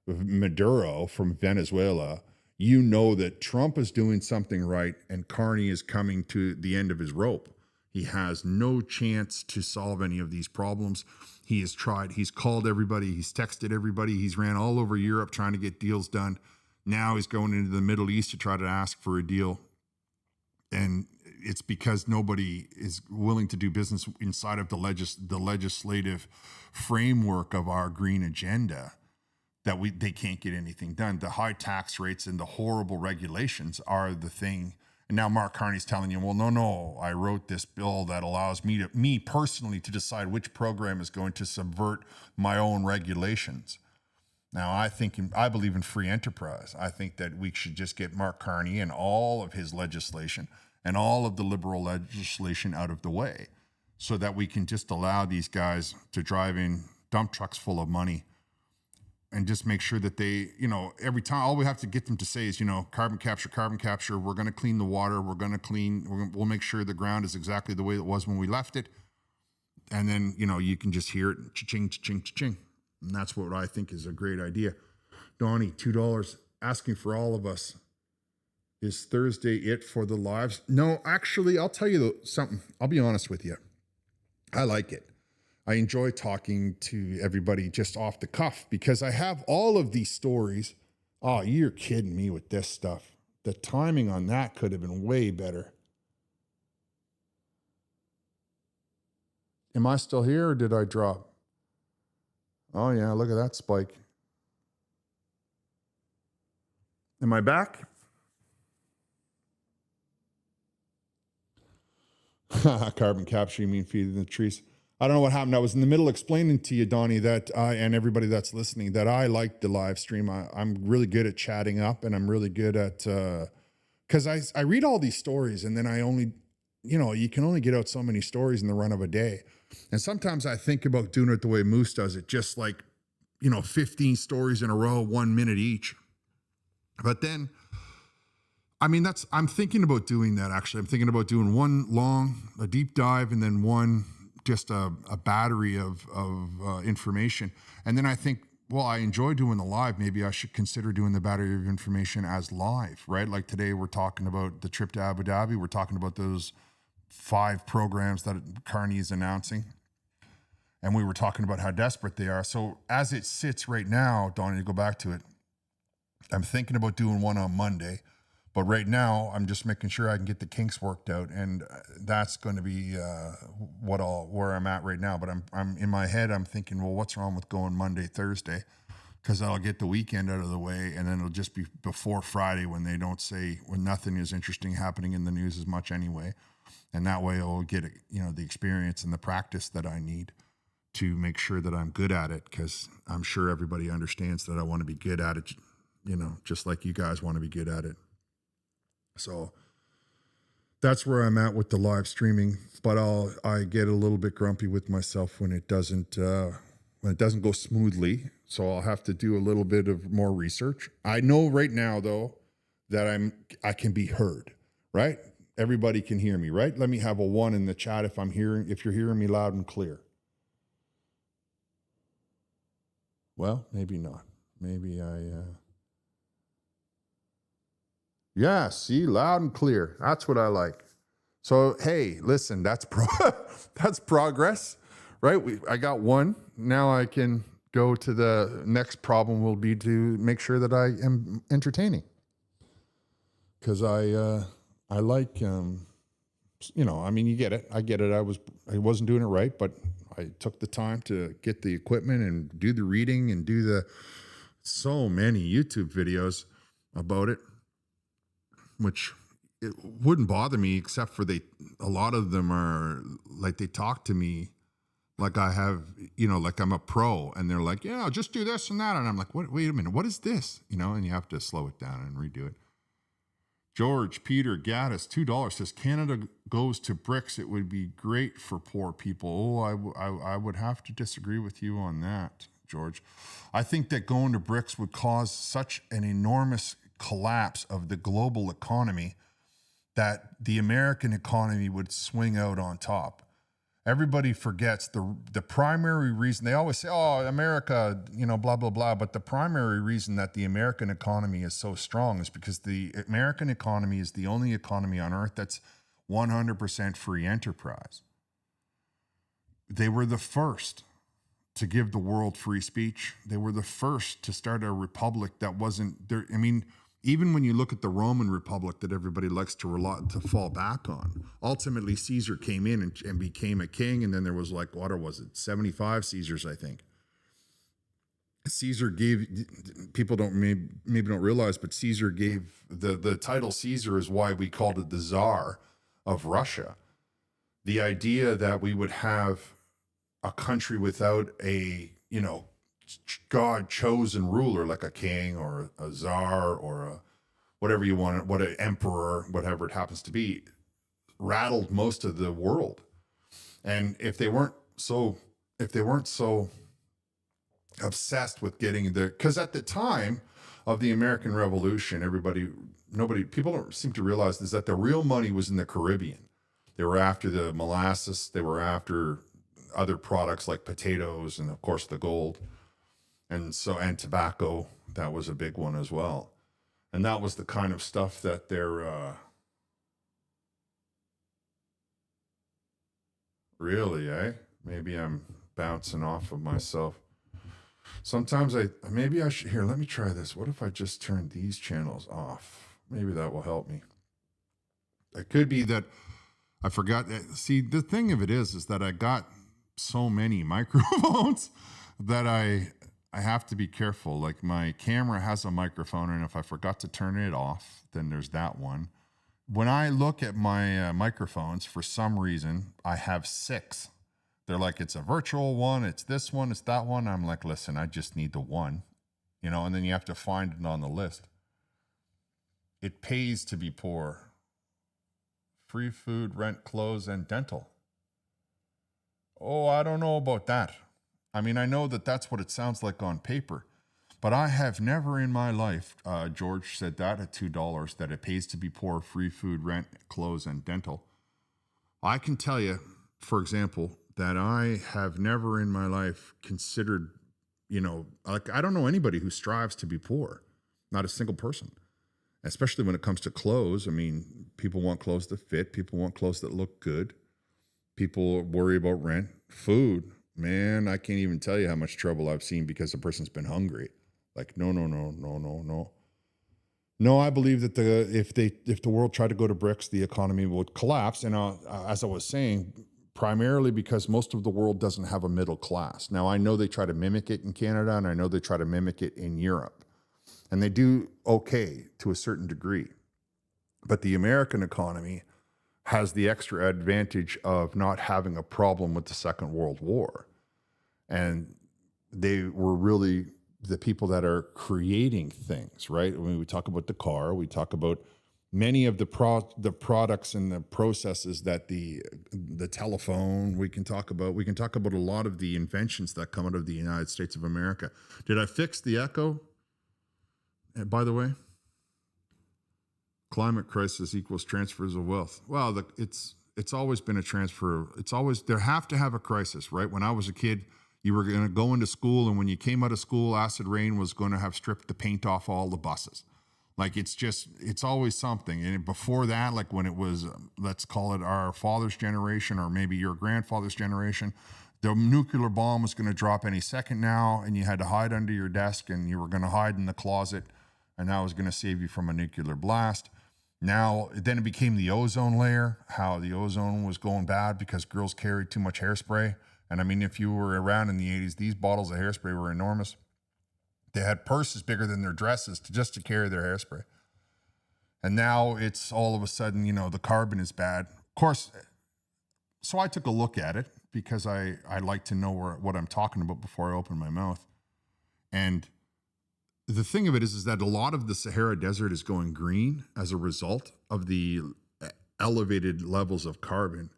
Maduro from Venezuela, you know that Trump is doing something right and Carney is coming to the end of his rope. He has no chance to solve any of these problems. He has tried, he's called everybody, he's texted everybody, he's ran all over Europe trying to get deals done. Now he's going into the Middle East to try to ask for a deal. And it's because nobody is willing to do business inside of the legislative framework of our green agenda, that they can't get anything done. The high tax rates and the horrible regulations are the thing. And now Mark Carney's telling you, well, no, I wrote this bill that allows me personally to decide which program is going to subvert my own regulations. Now, I believe in free enterprise. I think that we should just get Mark Carney and all of his legislation and all of the liberal legislation out of the way so that we can just allow these guys to drive in dump trucks full of money and just make sure that they, every time, all we have to get them to say is, carbon capture, we're going to clean the water, we'll make sure the ground is exactly the way it was when we left it. And then, you can just hear it, cha-ching, cha-ching, cha-ching. And that's what I think is a great idea. Donnie, $2, asking for all of us. Is Thursday it for the lives? No, actually, I'll tell you something. I'll be honest with you. I like it. I enjoy talking to everybody just off the cuff because I have all of these stories. Oh, you're kidding me with this stuff. The timing on that could have been way better. Am I still here or did I drop? Oh, yeah, look at that spike. Am I back? Carbon capture, you mean feeding the trees? I don't know what happened. I was in the middle explaining to you, Donnie, that and everybody that's listening, that I like the live stream. I'm really good at chatting up, and I'm really good at, because I read all these stories, and then I only, you can only get out so many stories in the run of a day. And sometimes I think about doing it the way Moose does it, just like, 15 stories in a row, 1 minute each. But then, I'm thinking about doing that, actually. I'm thinking about doing one a deep dive, and then one just a battery of information. And then I think, well, I enjoy doing the live. Maybe I should consider doing the battery of information as live, right? Like today we're talking about the trip to Abu Dhabi. We're talking about those 5 programs that Carney is announcing. And we were talking about how desperate they are. So as it sits right now, Donnie, to go back to it, I'm thinking about doing one on Monday. But right now, I'm just making sure I can get the kinks worked out, and that's going to be where I'm at right now. But I'm in my head, I'm thinking, well, what's wrong with going Monday, Thursday? Because I'll get the weekend out of the way, and then it'll just be before Friday when when nothing is interesting happening in the news as much anyway, and that way I'll get the experience and the practice that I need to make sure that I'm good at it. Because I'm sure everybody understands that I want to be good at it, just like you guys want to be good at it. So that's where I'm at with the live streaming, but I get a little bit grumpy with myself when it doesn't go smoothly. So I'll have to do a little bit of more research. I know right now though that I can be heard, right? Everybody can hear me, right? Let me have a 1 in the chat if you're hearing me loud and clear. Well, maybe not. Maybe yeah, see, loud and clear. That's what I like. So, hey, listen, that's progress, right? I got 1. Now I can go to the next problem will be to make sure that I am entertaining. Because I like, you get it. I get it. I wasn't doing it right, but I took the time to get the equipment and do the reading and do so many YouTube videos about it. Which it wouldn't bother me, except for a lot of them are like, they talk to me like I have, like I'm a pro, and they're like, yeah, just do this and that. And I'm like, what? Wait a minute. What is this? And you have to slow it down and redo it. George Peter Gaddis, $2 says, Canada goes to BRICS. It would be great for poor people. Oh, I would have to disagree with you on that, George. I think that going to BRICS would cause such an enormous collapse of the global economy that the American economy would swing out on top. Everybody forgets the primary reason. They always say, oh, America, blah, blah, blah. But the primary reason that the American economy is so strong is because the American economy is the only economy on earth that's 100% free enterprise. They were the first to give the world free speech. They were the first to start a republic that wasn't there. I mean, even when you look at the Roman Republic that everybody likes to fall back on, ultimately Caesar came in and became a king, and then there was 75 Caesars, I think. Caesar gave, people maybe don't realize, but Caesar gave the title Caesar is why we called it the Tsar of Russia. The idea that we would have a country without a God chosen ruler like a king or a czar or a whatever you want, what an emperor, whatever it happens to be, rattled most of the world. And if they weren't so obsessed with getting because at the time of the American Revolution, people don't seem to realize is that the real money was in the Caribbean. They were after the molasses. They were after other products like potatoes and of course the gold. And tobacco, that was a big one as well. And that was the kind of stuff that they're really, maybe I'm bouncing off of myself. Sometimes maybe I should, let me try this. What if I just turn these channels off? Maybe that will help me. It could be that I forgot. See, the thing of it is that I got so many microphones that I have to be careful. Like my camera has a microphone, and if I forgot to turn it off, then there's that one. When I look at my microphones, for some reason, I have 6. They're like, it's a virtual one, it's this one, it's that one. I'm like, listen, I just need the one, and then you have to find it on the list. It pays to be poor. Free food, rent, clothes, and dental. Oh, I don't know about that. I mean, I know that that's what it sounds like on paper, but I have never in my life, George said that at $2, that it pays to be poor, free food, rent, clothes, and dental. I can tell you, for example, that I have never in my life considered, I don't know anybody who strives to be poor, not a single person, especially when it comes to clothes. I mean, people want clothes that fit, people want clothes that look good, people worry about rent, food. Man, I can't even tell you how much trouble I've seen because the person's been hungry. Like, no. No, I believe that if the world tried to go to BRICS, the economy would collapse. And as I was saying, primarily because most of the world doesn't have a middle class. Now, I know they try to mimic it in Canada, and I know they try to mimic it in Europe. And they do okay to a certain degree. But the American economy has the extra advantage of not having a problem with the Second World War. And they were really the people that are creating things, right? When we talk about the car, we talk about many of the products and the processes that the telephone, we can talk about a lot of the inventions that come out of the United States of America. Did I fix the echo? By the way, climate crisis equals transfers of wealth. Well, it's always been a transfer. There have to have a crisis, right? When I was a kid, you were going to go into school, and when you came out of school, acid rain was going to have stripped the paint off all the buses. Like, it's always something. And before that, like when it was, let's call it our father's generation or maybe your grandfather's generation, the nuclear bomb was going to drop any second now, and you had to hide under your desk, and you were going to hide in the closet, and that was going to save you from a nuclear blast. Now, then it became the ozone layer, how the ozone was going bad because girls carried too much hairspray. And I mean, if you were around in the 80s, these bottles of hairspray were enormous. They had purses bigger than their dresses just to carry their hairspray. And now it's all of a sudden, the carbon is bad. Of course, so I took a look at it, because I like to know what I'm talking about before I open my mouth. And the thing of it is that a lot of the Sahara Desert is going green as a result of the elevated levels of carbon.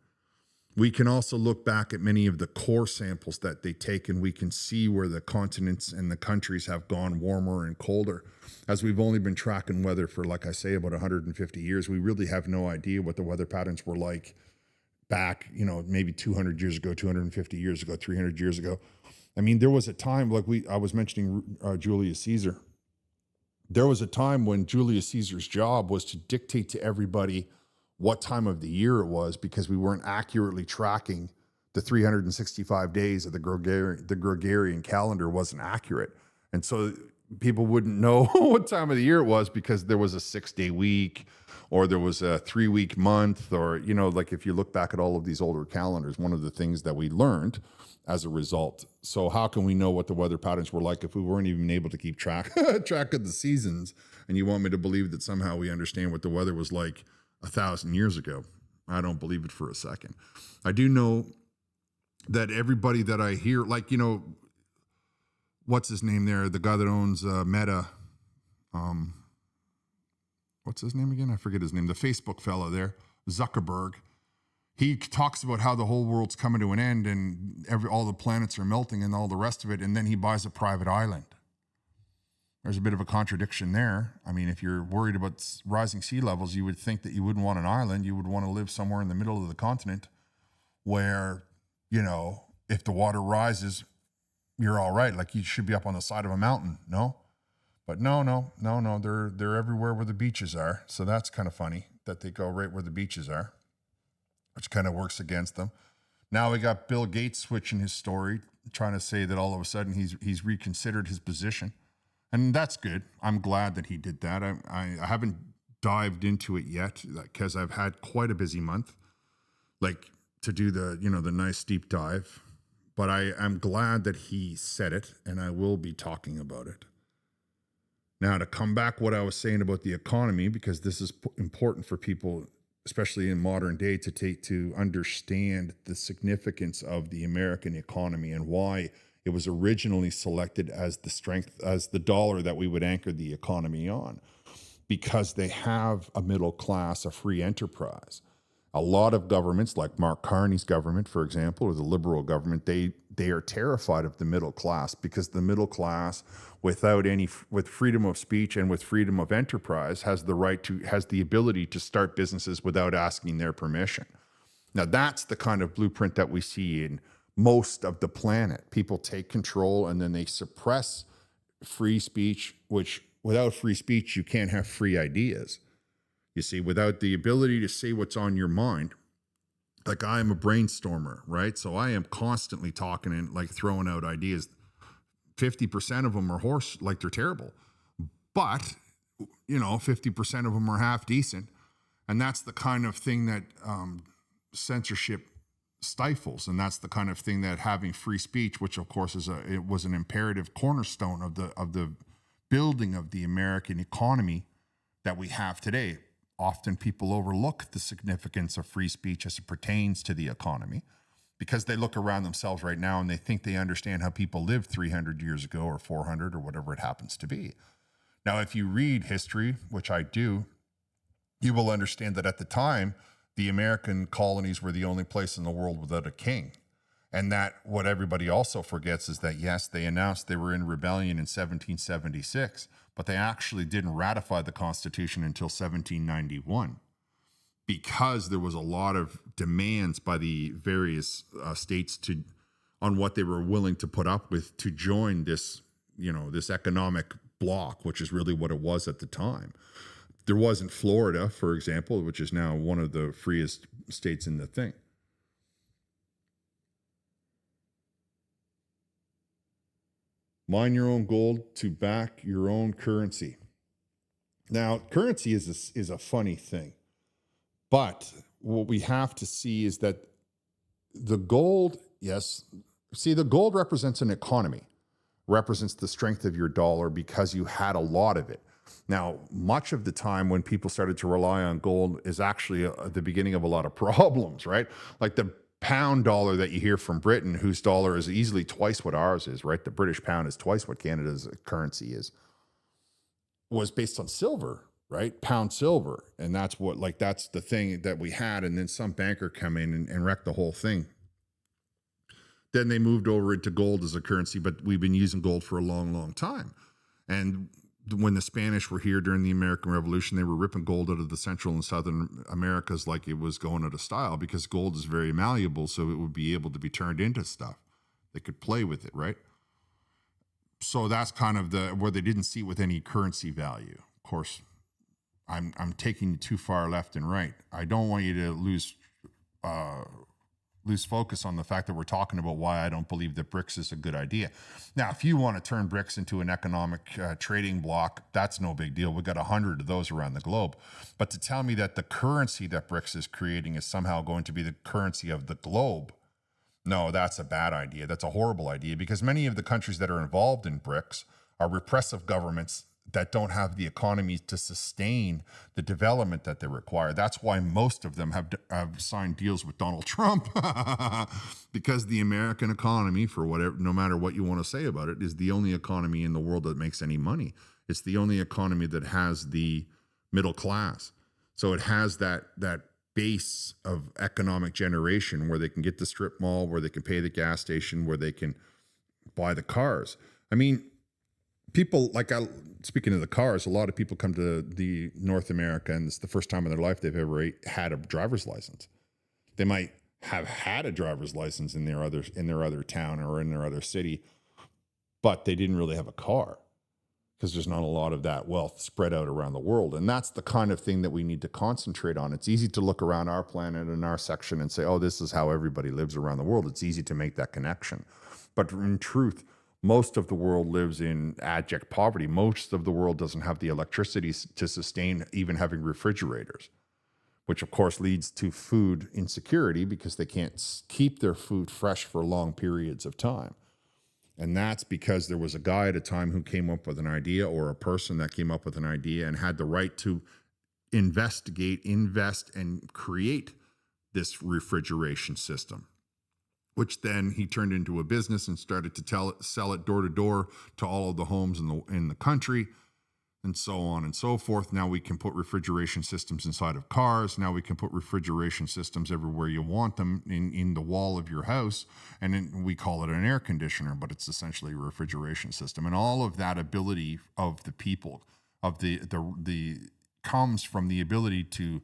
We can also look back at many of the core samples that they take, and we can see where the continents and the countries have gone warmer and colder. As we've only been tracking weather for, like I say, about 150 years, we really have no idea what the weather patterns were like back, maybe 200 years ago, 250 years ago, 300 years ago. I mean, there was a time, like I was mentioning Julius Caesar. There was a time when Julius Caesar's job was to dictate to everybody what time of the year it was, because we weren't accurately tracking the 365 days of the Gregorian calendar wasn't accurate. And so people wouldn't know what time of the year it was because there was a 6-day week or there was a 3-week month, or, like if you look back at all of these older calendars, one of the things that we learned as a result. So how can we know what the weather patterns were like if we weren't even able to keep track of the seasons? And you want me to believe that somehow we understand what the weather was like 1,000 years ago? I don't believe it for a second. I do know that everybody that I hear, like, what's his name there? The guy that owns Meta. What's his name again? I forget his name. The Facebook fella there, Zuckerberg. He talks about how the whole world's coming to an end and all the planets are melting and all the rest of it. And then he buys a private island. There's a bit of a contradiction there. I mean, if you're worried about rising sea levels, you would think that you wouldn't want an island. You would want to live somewhere in the middle of the continent where, if the water rises, you're all right. Like, you should be up on the side of a mountain, no? But no. They're everywhere where the beaches are. So that's kind of funny that they go right where the beaches are, which kind of works against them. Now we got Bill Gates switching his story, trying to say that all of a sudden he's reconsidered his position. And that's good. I'm glad that he did that. I haven't dived into it yet because I've had quite a busy month, like to do the nice deep dive. But I'm glad that he said it, and I will be talking about it. Now, to come back what I was saying about the economy, because this is important for people, especially in modern day, to understand the significance of the American economy and why it was originally selected as the dollar that we would anchor the economy on, because they have a middle class, a free enterprise. A lot of governments, like Mark Carney's government, for example, or the Liberal government, they are terrified of the middle class, because the middle class, with freedom of speech and with freedom of enterprise, has the ability to start businesses without asking their permission. Now, that's the kind of blueprint that we see in most of the planet. People take control and then they suppress free speech, which without free speech, you can't have free ideas. You see, without the ability to say what's on your mind, like I am a brainstormer, right? So I am constantly talking and like throwing out ideas. 50% of them are they're terrible, but 50% of them are half decent. And that's the kind of thing that censorship stifles, and that's the kind of thing that having free speech, which of course it was an imperative cornerstone of the building of the American economy that we have today. Often people overlook the significance of free speech as it pertains to the economy, because they look around themselves right now and they think they understand how people lived 300 years ago or 400 or whatever it happens to be. Now, if you read history, which I do, you will understand that at the time, the American colonies were the only place in the world without a king. And that what everybody also forgets is that, yes, they announced they were in rebellion in 1776, but they actually didn't ratify the Constitution until 1791, because there was a lot of demands by the various states on what they were willing to put up with to join this, this economic bloc, which is really what it was at the time. There wasn't Florida, for example, which is now one of the freest states in the thing. Mine your own gold to back your own currency. Now, currency is a funny thing, but what we have to see is that the gold, the gold represents an economy, represents the strength of your dollar because you had a lot of it. Now, much of the time when people started to rely on gold is actually the beginning of a lot of problems, right? Like the
pound dollar that you hear from Britain, whose dollar is easily twice what ours is, right? The British pound is twice what Canada's currency is, was based on silver, right? Pound silver. And that's what, like, that's the thing that we had. And then some banker come in and wreck the whole thing. Then they moved over into gold as a currency, but we've been using gold for a long, long time. And when the Spanish were here during the American Revolution, they were ripping gold out of the Central and Southern Americas like it was going out of style, because gold is very malleable, so it would be able to be turned into stuff. They could play with it, right? So that's kind of where they didn't see it with any currency value. Of course, I'm taking you too far left and right. I don't want you to lose focus on the fact that we're talking about why I don't believe that BRICS is a good idea. Now, if you want to turn BRICS into an economic trading bloc, that's no big deal. We've got 100 of those around the globe. But to tell me that the currency that BRICS is creating is somehow going to be the currency of the globe, no, that's a bad idea. That's a horrible idea, because many of the countries that are involved in BRICS are repressive governments that don't have the economy to sustain the development that they require. That's why most of them have signed deals with Donald Trump, because the American economy, for whatever, no matter what you want to say about it, is the only economy in the world that makes any money. It's the only economy that has the middle class. So it has that base of economic generation where they can get the strip mall, where they can pay the gas station, where they can buy the cars. I mean, people speaking of the cars, a lot of people come to the North America and it's the first time in their life they've ever had a driver's license. They might have had a driver's license in their other town or in their other city, but they didn't really have a car, because there's not a lot of that wealth spread out around the world. And that's the kind of thing that we need to concentrate on. It's easy to look around our planet and our section and say, oh, this is how everybody lives around the world. It's easy to make that connection. But in truth, most of the world lives in abject poverty. Most of the world doesn't have the electricity to sustain even having refrigerators, which of course leads to food insecurity, because they can't keep their food fresh for long periods of time. And that's because there was a guy at a time who came up with an idea, or a person that came up with an idea and had the right to invest, and create this refrigeration system, which then he turned into a business and started to sell it door to door to all of the homes in the country, and so on and so forth. Now we can put refrigeration systems inside of cars. Now we can put refrigeration systems everywhere you want them, in the wall of your house. And then we call it an air conditioner, but it's essentially a refrigeration system. And all of that ability of the people, of the comes from the ability to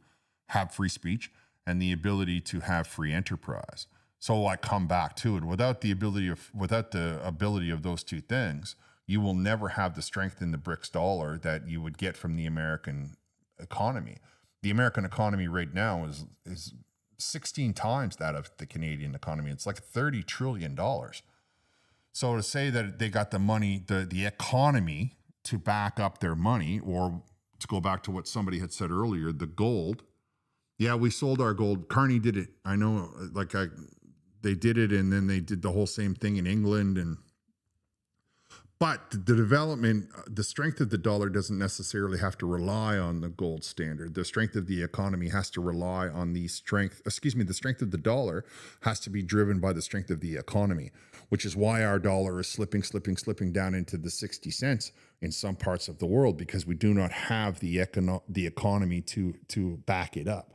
have free speech and the ability to have free enterprise. So I come back to it. Without the ability of those two things, you will never have the strength in the BRICS dollar that you would get from the American economy. The American economy right now is 16 times that of the Canadian economy. It's like $30 trillion. So to say that they got the money, the economy to back up their money, or to go back to what somebody had said earlier, the gold. Yeah, we sold our gold. Carney did it. I know, they did it, and then they did the whole same thing in England. But the development, the strength of the dollar doesn't necessarily have to rely on the gold standard. The strength of the economy has to rely on the strength of the dollar has to be driven by the strength of the economy, which is why our dollar is slipping down into the 60 cents in some parts of the world, because we do not have the economy to back it up.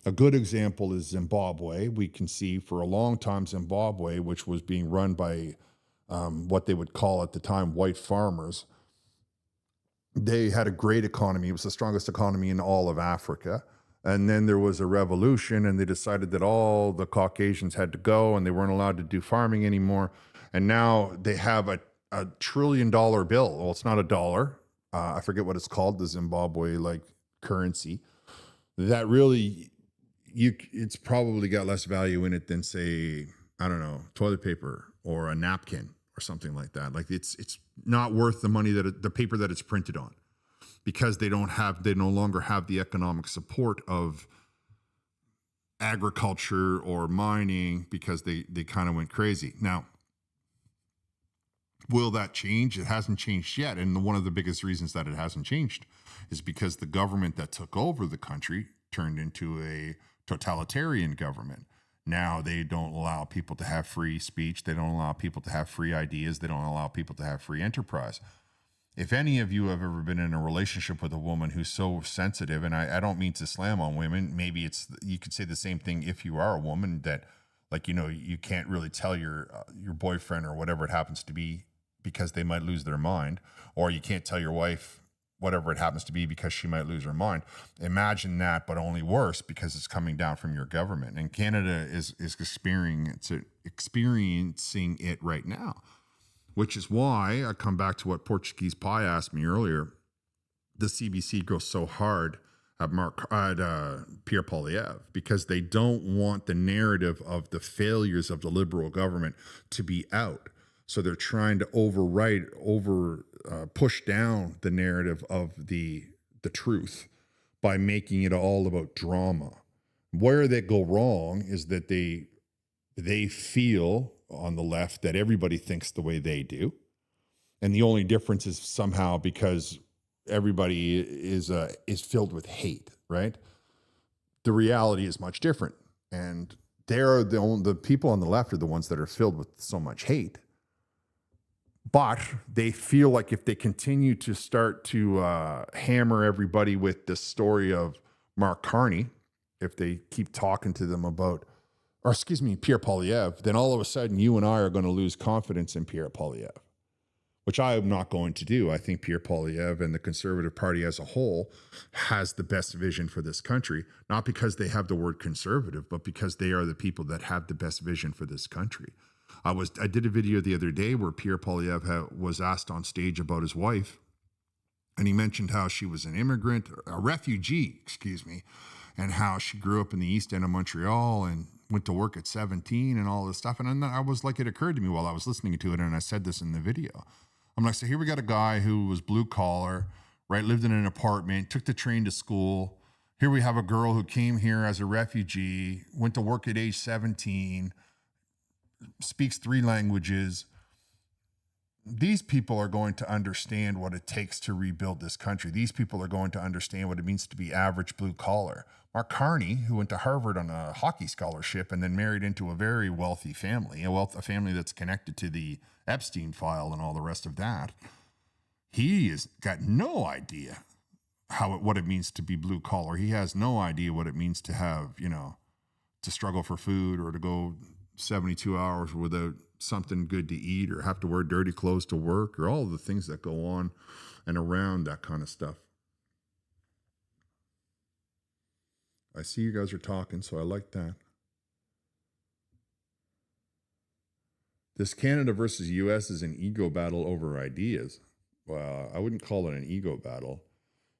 A good example is Zimbabwe. We can see for a long time Zimbabwe, which was being run by what they would call at the time white farmers. They had a great economy. It was the strongest economy in all of Africa. And then there was a revolution, and they decided that all the Caucasians had to go and they weren't allowed to do farming anymore. And now they have a $1 trillion bill. Well, it's not a dollar. I forget what it's called, the Zimbabwe currency. That really, it's probably got less value in it than, say, I don't know, toilet paper or a napkin or something like that. Like it's not worth the money the paper that it's printed on, because they no longer have the economic support of agriculture or mining, because they kind of went crazy. Now, will that change? It hasn't changed yet. And one of the biggest reasons that it hasn't changed is because the government that took over the country turned into a totalitarian government. Now they don't allow people to have free speech. They don't allow people to have free ideas. They don't allow people to have free enterprise. If any of you have ever been in a relationship with a woman who's so sensitive, and I don't mean to slam on women, maybe you could say the same thing if you are a woman, that like, you can't really tell your boyfriend or whatever it happens to be because they might lose their mind, or you can't tell your wife whatever it happens to be because she might lose her mind. Imagine that, but only worse because it's coming down from your government. And Canada is experiencing it right now, which is why I come back to what Portuguese Pie asked me earlier. The CBC goes so hard at Pierre Poilievre because they don't want the narrative of the failures of the Liberal government to be out. So they're trying to push down the narrative of the truth by making it all about drama. Where they go wrong is that they feel on the left that everybody thinks the way they do. And the only difference is somehow because everybody is filled with hate, right? The reality is much different. And they're the people on the left are the ones that are filled with so much hate. But they feel like if they continue to start to hammer everybody with this story of Mark Carney, if they keep talking to them about, Pierre Poilievre, then all of a sudden you and I are going to lose confidence in Pierre Poilievre, which I am not going to do. I think Pierre Poilievre and the Conservative Party as a whole has the best vision for this country, not because they have the word conservative, but because they are the people that have the best vision for this country. I did a video the other day where Pierre Poilievre was asked on stage about his wife, and he mentioned how she was a refugee, and how she grew up in the East End of Montreal and went to work at 17 and all this stuff. And then I was like, it occurred to me while I was listening to it, and I said this in the video. I'm like, so here we got a guy who was blue collar, right? Lived in an apartment, took the train to school. Here we have a girl who came here as a refugee, went to work at age 17, speaks 3 languages. These people are going to understand what it takes to rebuild this country. These people are going to understand what it means to be average blue collar. Mark Carney, who went to Harvard on a hockey scholarship and then married into a very wealthy family, a family that's connected to the Epstein file and all the rest of that, he has got no idea what it means to be blue collar. He has no idea what it means to have, to struggle for food or to go 72 hours without something good to eat or have to wear dirty clothes to work or all the things that go on and around that kind of stuff. I see you guys are talking, so I like that. This Canada versus US is an ego battle over ideas. Well, I wouldn't call it an ego battle.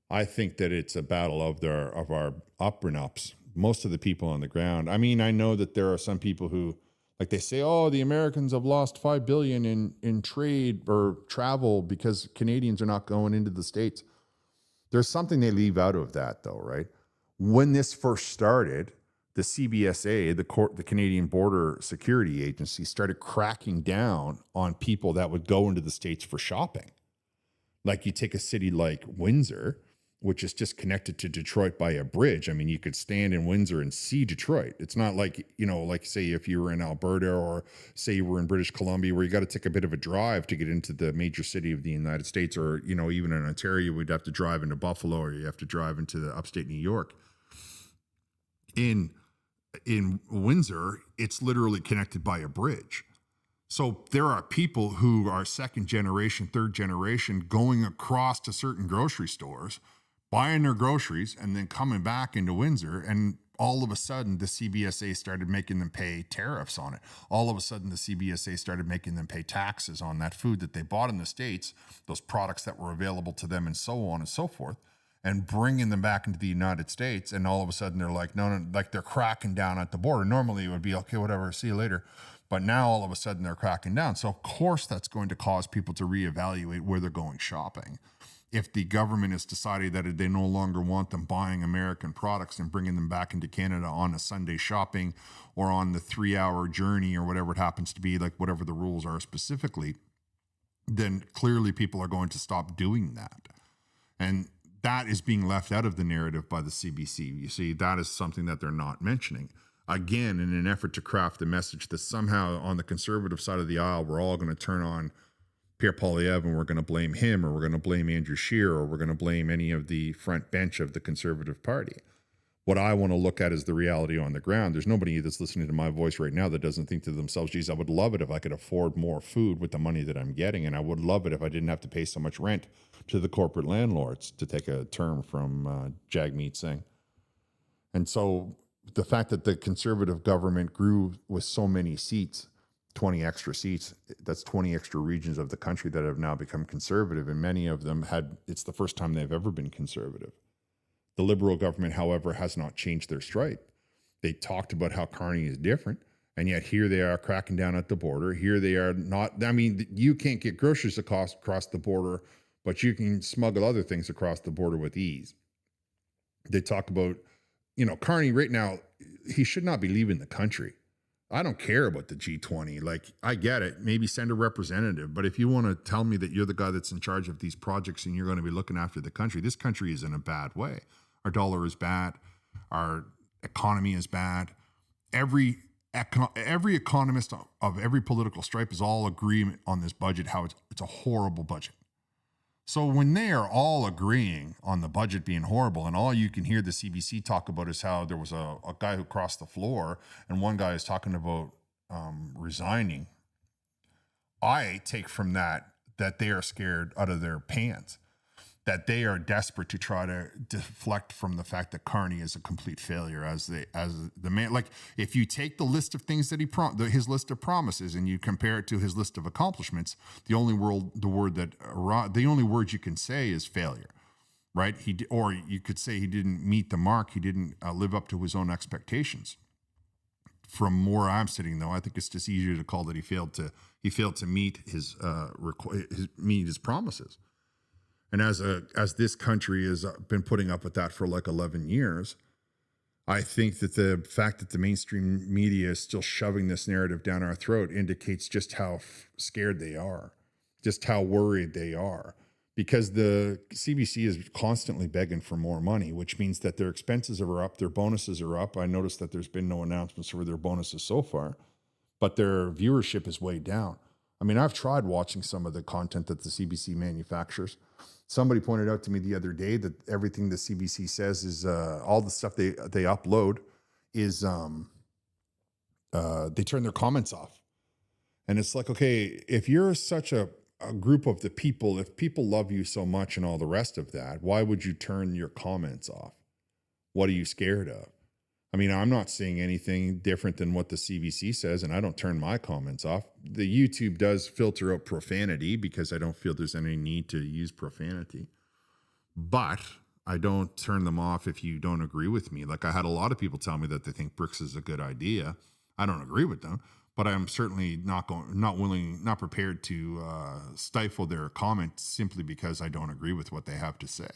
I think that it's a battle of our up and ups. Most of the people on the ground. I mean, I know that there are some people who, like they say, oh, the Americans have lost $5 billion in trade or travel because Canadians are not going into the States. There's something they leave out of that, though, right? When this first started, the CBSA, the Canadian Border Security Agency, started cracking down on people that would go into the States for shopping. Like you take a city like Windsor, which is just connected to Detroit by a bridge. I mean, you could stand in Windsor and see Detroit. It's not like, like say if you were in Alberta or say you were in British Columbia where you got to take a bit of a drive to get into the major city of the United States, or, even in Ontario, we'd have to drive into Buffalo or you have to drive into the upstate New York. In Windsor, it's literally connected by a bridge. So there are people who are second generation, third generation going across to certain grocery stores, buying their groceries, and then coming back into Windsor. And all of a sudden, the CBSA started making them pay tariffs on it. All of a sudden, the CBSA started making them pay taxes on that food that they bought in the States, those products that were available to them, and so on and so forth, and bringing them back into the United States. And all of a sudden, they're like, no, like they're cracking down at the border. Normally, it would be, okay, whatever, see you later. But now, all of a sudden, they're cracking down. So, of course, that's going to cause people to reevaluate where they're going shopping. If the government has decided that they no longer want them buying American products and bringing them back into Canada on a Sunday shopping or on the 3-hour journey or whatever it happens to be, like whatever the rules are specifically, then clearly people are going to stop doing that. And that is being left out of the narrative by the CBC. You see, that is something that they're not mentioning. again, in an effort to craft a message that somehow on the conservative side of the aisle, we're all going to turn on Pierre Poilievre and we're going to blame him, or we're going to blame Andrew Scheer, or we're going to blame any of the front bench of the Conservative Party. What I want to look at is the reality on the ground. There's nobody that's listening to my voice right now that doesn't think to themselves, geez, I would love it if I could afford more food with the money that I'm getting. And I would love it if I didn't have to pay so much rent to the corporate landlords, to take a term from Jagmeet Singh. And so the fact that the conservative government grew with so many seats, 20 extra seats, that's 20 extra regions of the country that have now become conservative. And many of them it's the first time they've ever been conservative. The Liberal government, however, has not changed their stripe. They talked about how Carney is different, and yet here they are cracking down at the border. Here they are not, I mean, you can't get groceries across the border, but you can smuggle other things across the border with ease. They talk about, Carney right now, he should not be leaving the country. I don't care about the G20. Like, I get it. Maybe send a representative. But if you want to tell me that you're the guy that's in charge of these projects and you're going to be looking after the country, this country is in a bad way. Our dollar is bad. Our economy is bad. Every economist of every political stripe is all agreement on this budget, how it's a horrible budget. So when they are all agreeing on the budget being horrible, and all you can hear the CBC talk about is how there was a guy who crossed the floor and one guy is talking about resigning, I take from that they are scared out of their pants, that they are desperate to try to deflect from the fact that Carney is a complete failure as the man. Like, if you take the list of things that his list of promises and you compare it to his list of accomplishments, the only word you can say is failure, right? Or you could say he didn't meet the mark. He didn't live up to his own expectations. From where I'm sitting, though, I think it's just easier to call that he failed to meet his promises. And as this country has been putting up with that for like 11 years, I think that the fact that the mainstream media is still shoving this narrative down our throat indicates just how scared they are, just how worried they are, because the CBC is constantly begging for more money, which means that their expenses are up, their bonuses are up. I noticed that there's been no announcements for their bonuses so far, but their viewership is way down. I mean, I've tried watching some of the content that the CBC manufactures. Somebody pointed out to me the other day that everything the CBC says is all the stuff they upload is they turn their comments off. And it's like, okay, if you're such a group of the people, if people love you so much and all the rest of that, why would you turn your comments off? What are you scared of? I mean, I'm not seeing anything different than what the CBC says, and I don't turn my comments off. The YouTube does filter out profanity because I don't feel there's any need to use profanity. But I don't turn them off if you don't agree with me. Like, I had a lot of people tell me that they think BRICS is a good idea. I don't agree with them, but I'm certainly not prepared to stifle their comments simply because I don't agree with what they have to say.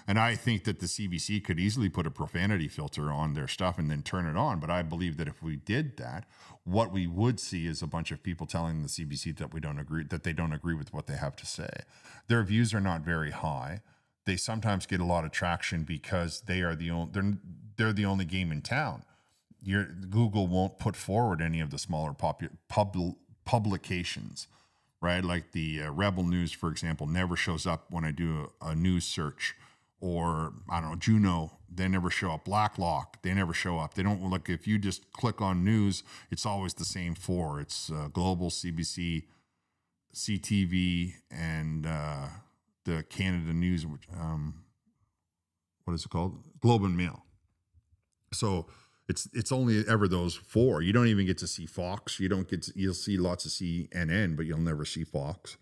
And I think that the CBC could easily put a profanity filter on their stuff and then turn it on. But I believe that if we did that, what we would see is a bunch of people telling the CBC that they don't agree with what they have to say. Their views are not very high. They sometimes get a lot of traction because they're the only game in town. Google won't put forward any of the smaller publications, right? Like the Rebel News, for example, never shows up when I do a news search. Or, I don't know, Juno, they never show up. Blacklock, they never show up. They don't, like, if you just click on news, it's always the same four. It's Global, CBC, CTV, and the Canada News, what is it called? Globe and Mail. So it's only ever those four. You don't even get to see Fox. You'll see lots of CNN, but you'll never see Fox.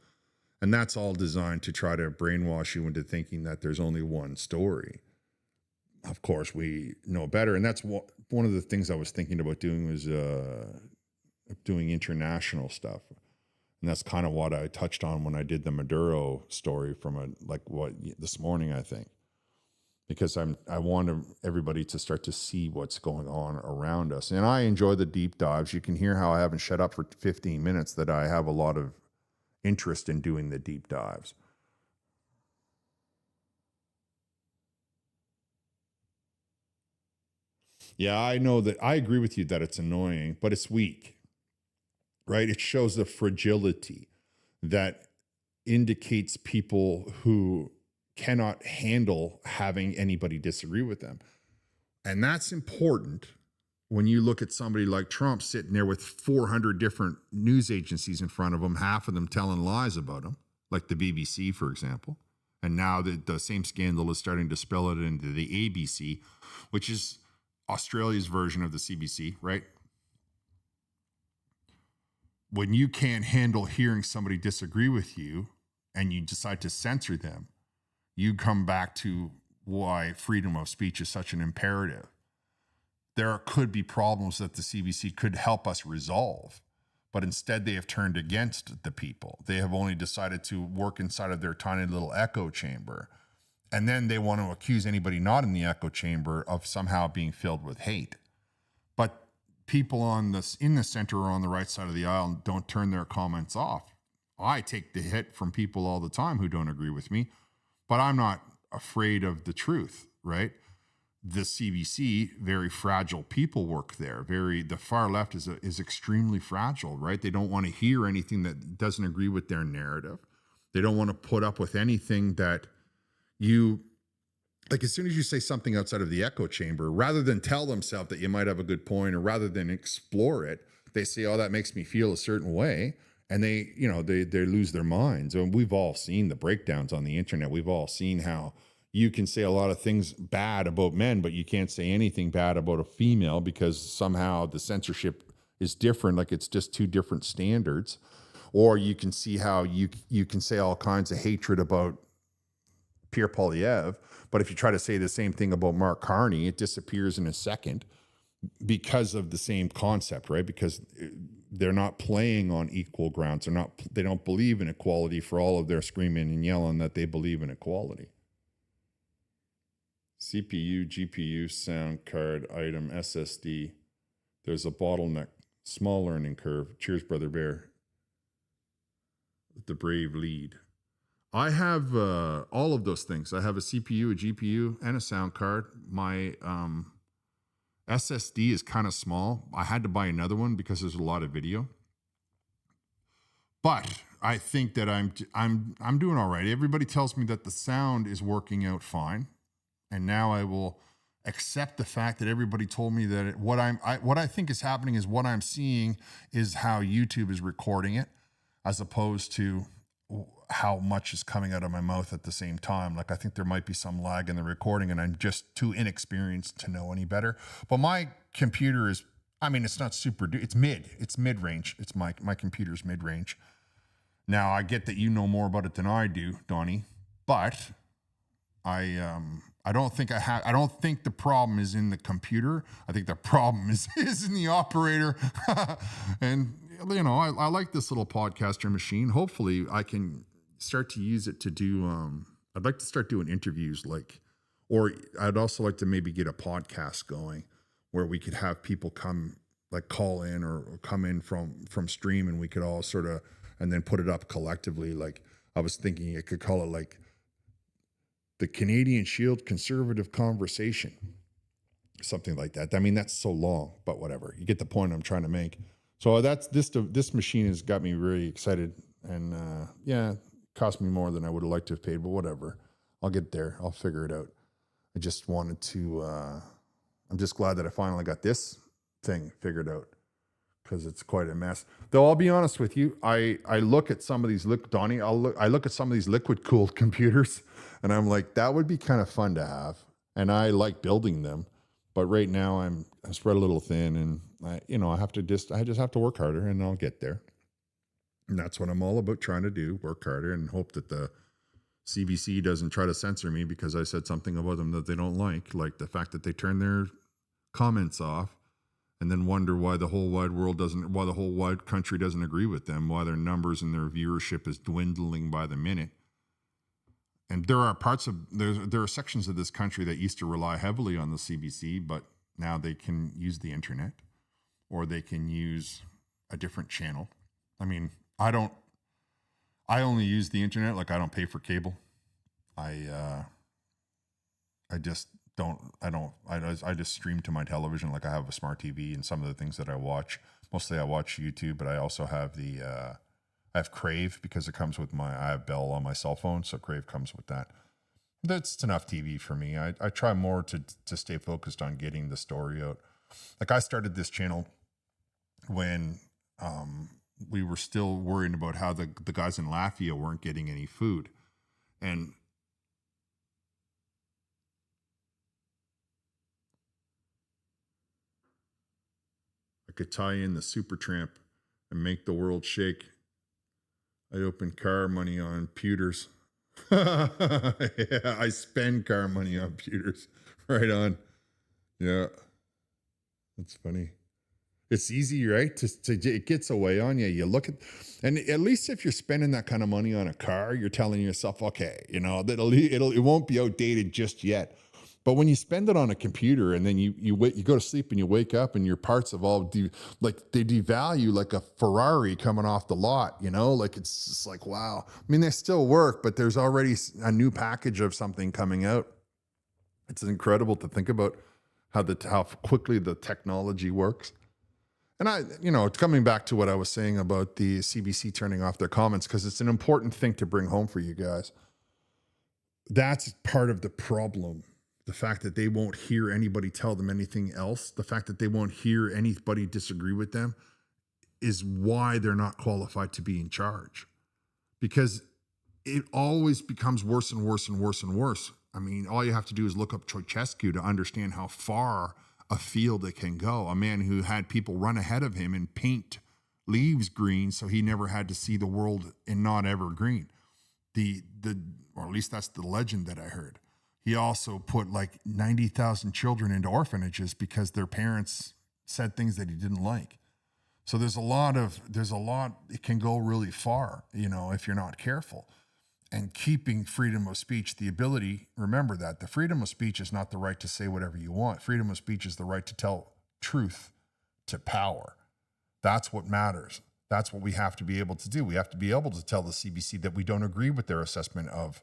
And that's all designed to try to brainwash you into thinking that there's only one story. Of course, we know better. And that's one of the things I was thinking about doing was doing international stuff. And that's kind of what I touched on when I did the Maduro story this morning, I think. Because I want everybody to start to see what's going on around us. And I enjoy the deep dives. You can hear how I haven't shut up for 15 minutes, that I have a lot of interest in doing the deep dives. Yeah, I know that. I agree with you that it's annoying, but it's weak, right? It shows the fragility that indicates people who cannot handle having anybody disagree with them. And that's important when you look at somebody like Trump sitting there with 400 different news agencies in front of him, half of them telling lies about him, like the BBC, for example. And now the same scandal is starting to spill it into the ABC, which is Australia's version of the CBC, right? When you can't handle hearing somebody disagree with you and you decide to censor them, you come back to why freedom of speech is such an imperative. There could be problems that the CBC could help us resolve, but instead they have turned against the people. They have only decided to work inside of their tiny little echo chamber. And then they want to accuse anybody not in the echo chamber of somehow being filled with hate. But people in the center or on the right side of the aisle don't turn their comments off. I take the hit from people all the time who don't agree with me, but I'm not afraid of the truth, right? The CBC, very fragile people work there. The far left is extremely fragile, right? They don't want to hear anything that doesn't agree with their narrative. They don't want to put up with anything that like as soon as you say something outside of the echo chamber, rather than tell themselves that you might have a good point, or rather than explore it, they say, oh, that makes me feel a certain way. And they lose their minds. And we've all seen the breakdowns on the internet. We've all seen how you can say a lot of things bad about men, but you can't say anything bad about a female because somehow the censorship is different. Like it's just two different standards. Or you can see how you can say all kinds of hatred about Pierre Poilievre, but if you try to say the same thing about Mark Carney, it disappears in a second because of the same concept, right? Because they're not playing on equal grounds. They don't believe in equality for all of their screaming and yelling that they believe in equality. CPU, GPU, sound card, item, SSD. There's a bottleneck, small learning curve. Cheers, Brother Bear. The brave lead. I have all of those things. I have a CPU, a GPU, and a sound card. My SSD is kind of small. I had to buy another one because there's a lot of video. But I think that I'm doing all right. Everybody tells me that the sound is working out fine, and now I will accept the fact that everybody told me that what I think is happening is what I'm seeing is how YouTube is recording it, as opposed to how much is coming out of my mouth at the same time. Like I think there might be some lag in the recording and I'm just too inexperienced to know any better. But my computer is, it's not super, it's mid-range. It's my computer's mid-range. Now I get that you know more about it than I do, Donnie, but I don't think I don't think the problem is in the computer. I think the problem is in the operator. And I like this little podcaster machine. Hopefully I can start to use it to do, I'd like to start doing interviews or I'd also like to maybe get a podcast going where we could have people come, like call in or come in from stream, and we could all sort of, and then put it up collectively. Like I was thinking I could call it like the Canadian Shield Conservative Conversation, something like that. That's so long, but whatever. You get the point I'm trying to make. So this machine has got me really excited, and it cost me more than I would have liked to have paid, but whatever. I'll get there. I'll figure it out. I just wanted to, I'm just glad that I finally got this thing figured out, because it's quite a mess. Though I'll be honest with you, I look at some of these, Donnie, I look at some of these liquid cooled computers, and I'm like, that would be kind of fun to have. And I like building them, but right now I'm spread a little thin, and I just have to work harder, and I'll get there. And that's what I'm all about trying to do, work harder, and hope that the CBC doesn't try to censor me because I said something about them that they don't like the fact that they turn their comments off and then wonder why the whole wide country doesn't agree with them, why their numbers and their viewership is dwindling by the minute. And there are sections of this country that used to rely heavily on the CBC, but now they can use the internet, or they can use a different channel. I only use the internet. Like I don't pay for cable. I just I just stream to my television. Like I have a smart TV, and some of the things that I watch, mostly I watch YouTube, but I also have I have Crave because it comes with I have Bell on my cell phone. So Crave comes with that. That's enough TV for me. I try more to stay focused on getting the story out. Like I started this channel when we were still worrying about how the guys in Lafayette weren't getting any food. And I could tie in the Supertramp and make the world shake. I open car money on pewters. Yeah, I spend car money on pewters. Right on. Yeah. That's funny. It's easy, right? It gets away on you. You look at, and at least if you're spending that kind of money on a car, you're telling yourself, okay, you know, that it won't be outdated just yet. But when you spend it on a computer and then you go to sleep and you wake up and your parts have all they devalue like a Ferrari coming off the lot, you know, like it's just like, wow. I mean, they still work, but there's already a new package of something coming out. It's incredible to think about how quickly the technology works. And it's coming back to what I was saying about the CBC turning off their comments, because it's an important thing to bring home for you guys. That's part of the problem. The fact that they won't hear anybody tell them anything else, the fact that they won't hear anybody disagree with them, is why they're not qualified to be in charge. Because it always becomes worse and worse and worse and worse. I mean, all you have to do is look up Ceausescu to understand how far afield it can go. A man who had people run ahead of him and paint leaves green so he never had to see the world and not ever green. Or at least that's the legend that I heard. He also put like 90,000 children into orphanages because their parents said things that he didn't like. So there's a lot, it can go really far, you know, if you're not careful. And keeping freedom of speech, the ability, remember that the freedom of speech is not the right to say whatever you want. Freedom of speech is the right to tell truth to power. That's what matters. That's what we have to be able to do. We have to be able to tell the CBC that we don't agree with their assessment of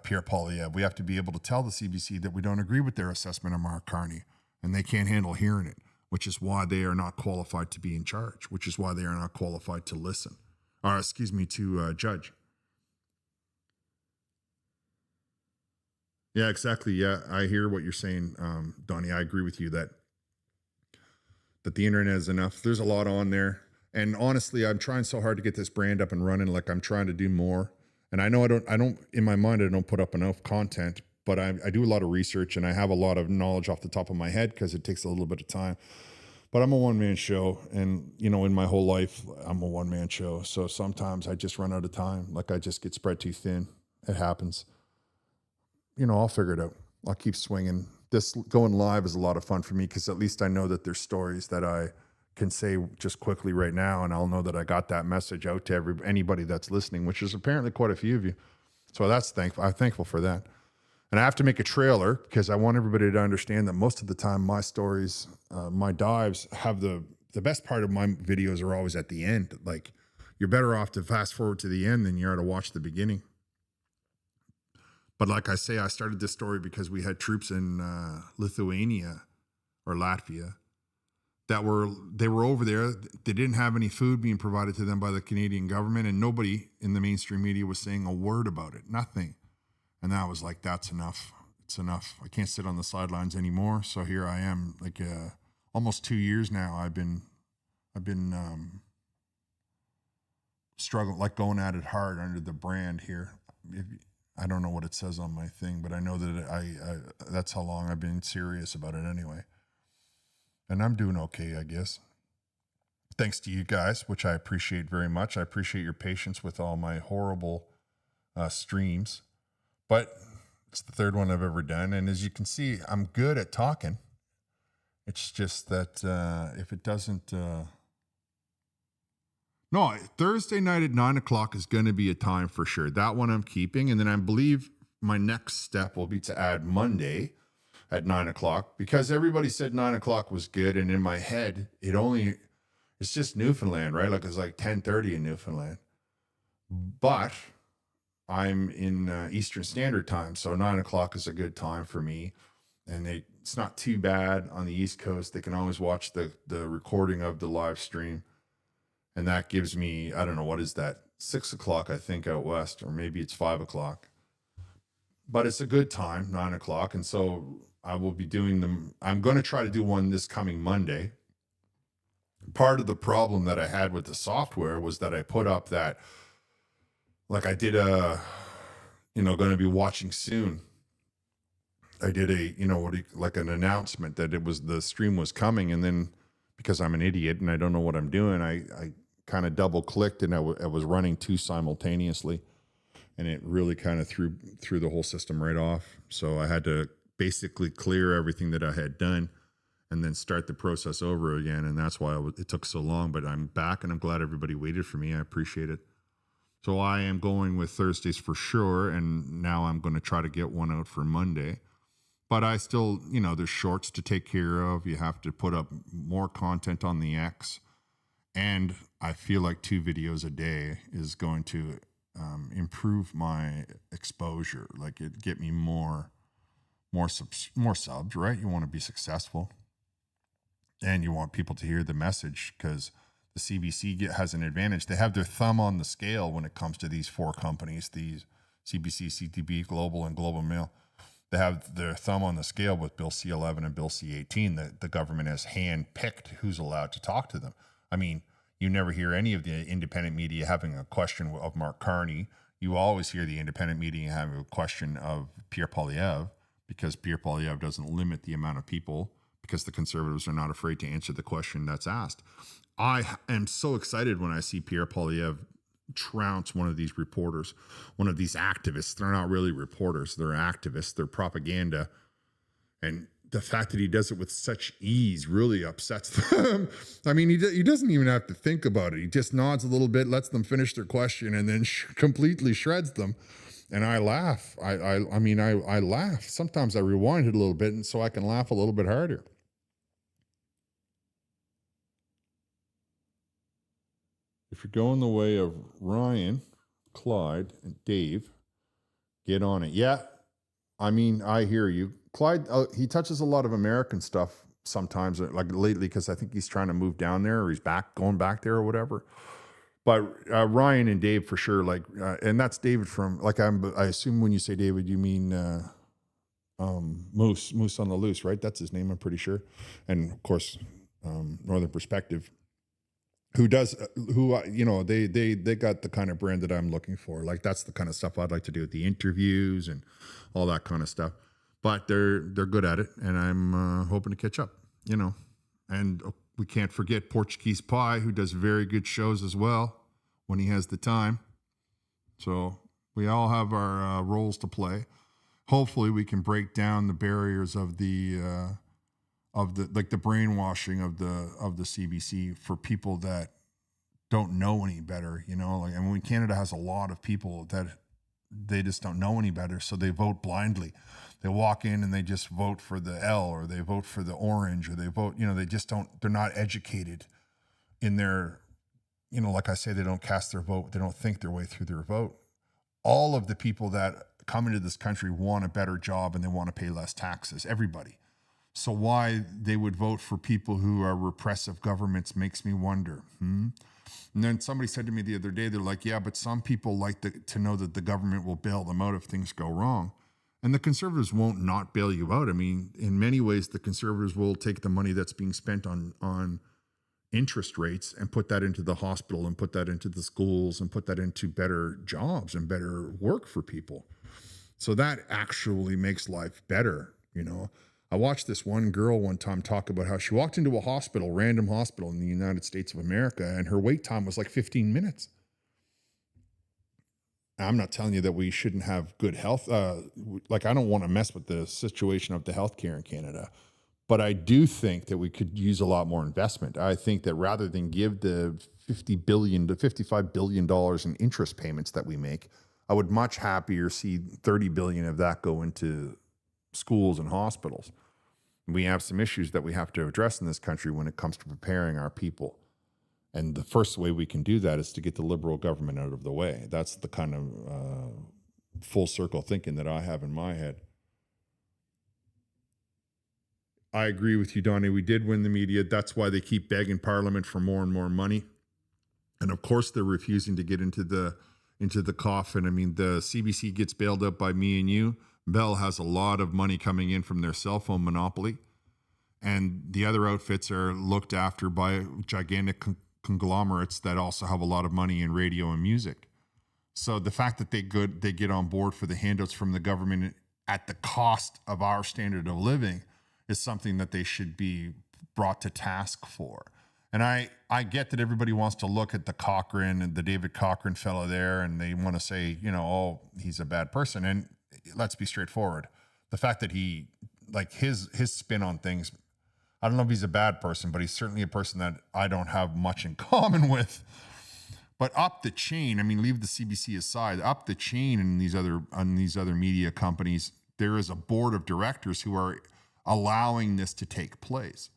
Pierre Poilievre. We have to be able to tell the CBC that we don't agree with their assessment of Mark Carney, and they can't handle hearing it, which is why they are not qualified to be in charge, which is why they are not qualified to listen, to judge. Yeah, exactly. Yeah, I hear what you're saying, Donnie. I agree with you that the internet is enough. There's a lot on there. And honestly, I'm trying so hard to get this brand up and running. Like I'm trying to do more. And I know I don't, in my mind, I don't put up enough content, but I do a lot of research and I have a lot of knowledge off the top of my head because it takes a little bit of time. But I'm a one-man show. And, you know, in my whole life, I'm a one-man show. So sometimes I just run out of time. Like I just get spread too thin. It happens. You know, I'll figure it out. I'll keep swinging. This going live is a lot of fun for me because at least I know that there's stories that I can say just quickly right now, and I'll know that I got that message out to anybody that's listening, which is apparently quite a few of you. So that's thankful. I'm thankful for that. And I have to make a trailer because I want everybody to understand that most of the time my stories, my dives have the best part of my videos are always at the end. Like you're better off to fast forward to the end than you are to watch the beginning. But like I say, I started this story because we had troops in Lithuania or Latvia they were over there. They didn't have any food being provided to them by the Canadian government, and nobody in the mainstream media was saying a word about it. Nothing. And I was like, that's enough. It's enough. I can't sit on the sidelines anymore. So here I am, like almost 2 years now. I've been struggling, like going at it hard under the brand here. I don't know what it says on my thing, but I know that I that's how long I've been serious about it anyway. And I'm doing okay, I guess. Thanks to you guys, which I appreciate very much. I appreciate your patience with all my horrible streams. But it's the third one I've ever done. And as you can see, I'm good at talking. It's just that if it doesn't... No, Thursday night at 9 o'clock is going to be a time for sure. That one I'm keeping. And then I believe my next step will be to add Monday at 9 o'clock because everybody said 9 o'clock was good. And in my head, it's just Newfoundland, right? Like it's like 10:30 in Newfoundland. But
I'm in Eastern Standard Time, so 9 o'clock is a good time for me. And it's not too bad on the East Coast. They can always watch the recording of the live stream, and that gives me, I don't know, what is that, 6 o'clock, I think, out west, or maybe it's 5 o'clock. But it's a good time, 9 o'clock, and so I will be doing them. I'm going to try to do one this coming Monday. Part of the problem that I had with the software was that I put up that, like, I did going to be watching soon. I did like an announcement that the stream was coming, and then because I'm an idiot and I don't know what I'm doing, I kind of double clicked, and I was running two simultaneously, and it really kind of threw the whole system right off. So I had to basically clear everything that I had done and then start the process over again. And that's why it took so long, but I'm back, and I'm glad everybody waited for me. I appreciate it. So I am going with Thursdays for sure. And now I'm going to try to get one out for Monday. But I still, there's shorts to take care of. You have to put up more content on the X. And I feel like 2 videos a day is going to improve my exposure. Like, it get me more subs, right? You want to be successful. And you want people to hear the message, because the CBC has an advantage. They have their thumb on the scale when it comes to these 4 companies, these CBC, CTV, Global, and Global Mail. They have their thumb on the scale with Bill C-11 and Bill C-18. The government has hand-picked who's allowed to talk to them. I mean, you never hear any of the independent media having a question of Mark Carney. You always hear the independent media having a question of Pierre Poilievre, because Pierre Poilievre doesn't limit the amount of people, because the Conservatives are not afraid to answer the question that's asked. I am so excited when I see Pierre Poilievre trounce one of these reporters, one of these activists. They're not really reporters. They're activists. They're propaganda. And the fact that he does it with such ease really upsets them. I mean, he doesn't even have to think about it. He just nods a little bit, lets them finish their question, and then completely shreds them. And I laugh. I laugh. Sometimes I rewind it a little bit, and so I can laugh a little bit harder. If you're going the way of Ryan, Clyde, and Dave, get on it. Yeah, I mean, I hear you. Clyde, he touches a lot of American stuff sometimes, like lately, because I think he's trying to move down there, or he's going back there or whatever. But Ryan and Dave for sure, and that's David from, I assume when you say David, you mean Moose on the Loose, right? That's his name, I'm pretty sure. And of course, Northern Perspective. They got the kind of brand that I'm looking for. Like, that's the kind of stuff I'd like to do with the interviews and all that kind of stuff. But they're good at it, and I'm hoping to catch up, And we can't forget Portuguese Pie, who does very good shows as well when he has the time. So we all have our roles to play. Hopefully we can break down the barriers of the brainwashing of the CBC for people that don't know any better, and Canada has a lot of people that they just don't know any better. So they vote blindly. They walk in and they just vote for the L, or they vote for the orange, or they vote, they just they're not educated in their, like I say, they don't cast their vote. They don't think their way through their vote. All of the people that come into this country want a better job, and they want to pay less taxes, everybody. So why they would vote for people who are repressive governments makes me wonder. And then somebody said to me the other day, they're like, yeah, but some people like to know that the government will bail them out if things go wrong. And the Conservatives won't not bail you out. I mean, in many ways, the Conservatives will take the money that's being spent on interest rates and put that into the hospital, and put that into the schools, and put that into better jobs and better work for people. So that actually makes life better, I watched this one girl one time talk about how she walked into a hospital, random hospital in the United States of America, and her wait time was like 15 minutes. I'm not telling you that we shouldn't have good health. I don't want to mess with the situation of the healthcare in Canada, but I do think that we could use a lot more investment. I think that rather than give the $50 billion to $55 billion in interest payments that we make, I would much happier see 30 billion of that go into schools and hospitals. We have some issues that we have to address in this country when it comes to preparing our people. And the first way we can do that is to get the Liberal government out of the way. That's the kind of
full circle thinking that I have in my head. I agree with you, Donnie. We did win the media. That's why they keep begging Parliament for more and more money. And of course, they're refusing to get into the coffin. I mean, the CBC gets bailed out by me and you. Bell has a lot of money coming in from their cell phone monopoly. And the other outfits are looked after by gigantic conglomerates that also have a lot of money in radio and music. So the fact that they get on board for the handouts from the government at the cost of our standard of living is something that they should be brought to task for. And I get that everybody wants to look at the Cochrane and the David Cochrane fellow there, and they want to say, oh, he's a bad person. And let's be straightforward. The fact that he, like his spin on things, I don't know if he's a bad person, but he's certainly a person that I don't have much in common with. But up the chain, I mean, leave the CBC aside, up the chain in these other media companies, there is a board of directors who are allowing this to take place.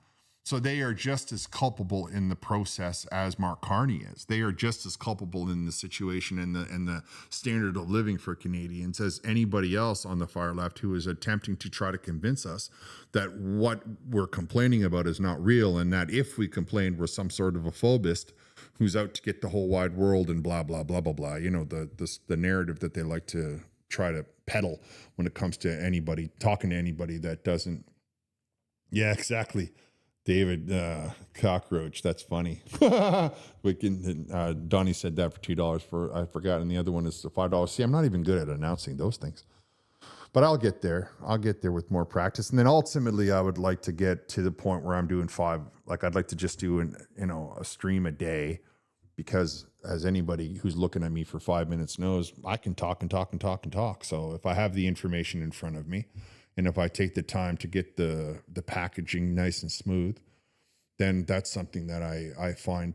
So they are just as culpable in the process as Mark Carney is. They are just as culpable in the situation and the standard of living for Canadians as anybody else on the far left who is attempting to try to convince us that what we're complaining about is not real, and that if we complained, we're some sort of a phobist who's out to get the whole wide world and blah, blah, blah, blah, blah. The narrative that they like to try to peddle when it comes to anybody, talking to anybody that doesn't. Yeah, exactly. David Cockroach. That's funny. We can. Donnie said that for $2. I forgot, and the other one is $5. See, I'm not even good at announcing those things, but I'll get there. I'll get there with more practice, and then ultimately, I would like to get to the point where I'm doing 5. Like I'd like to just do a stream a day, because as anybody who's looking at me for 5 minutes knows, I can talk and talk and talk and talk. So if I have the information in front of me, and if I take the time to get the packaging nice and smooth, then that's something that I find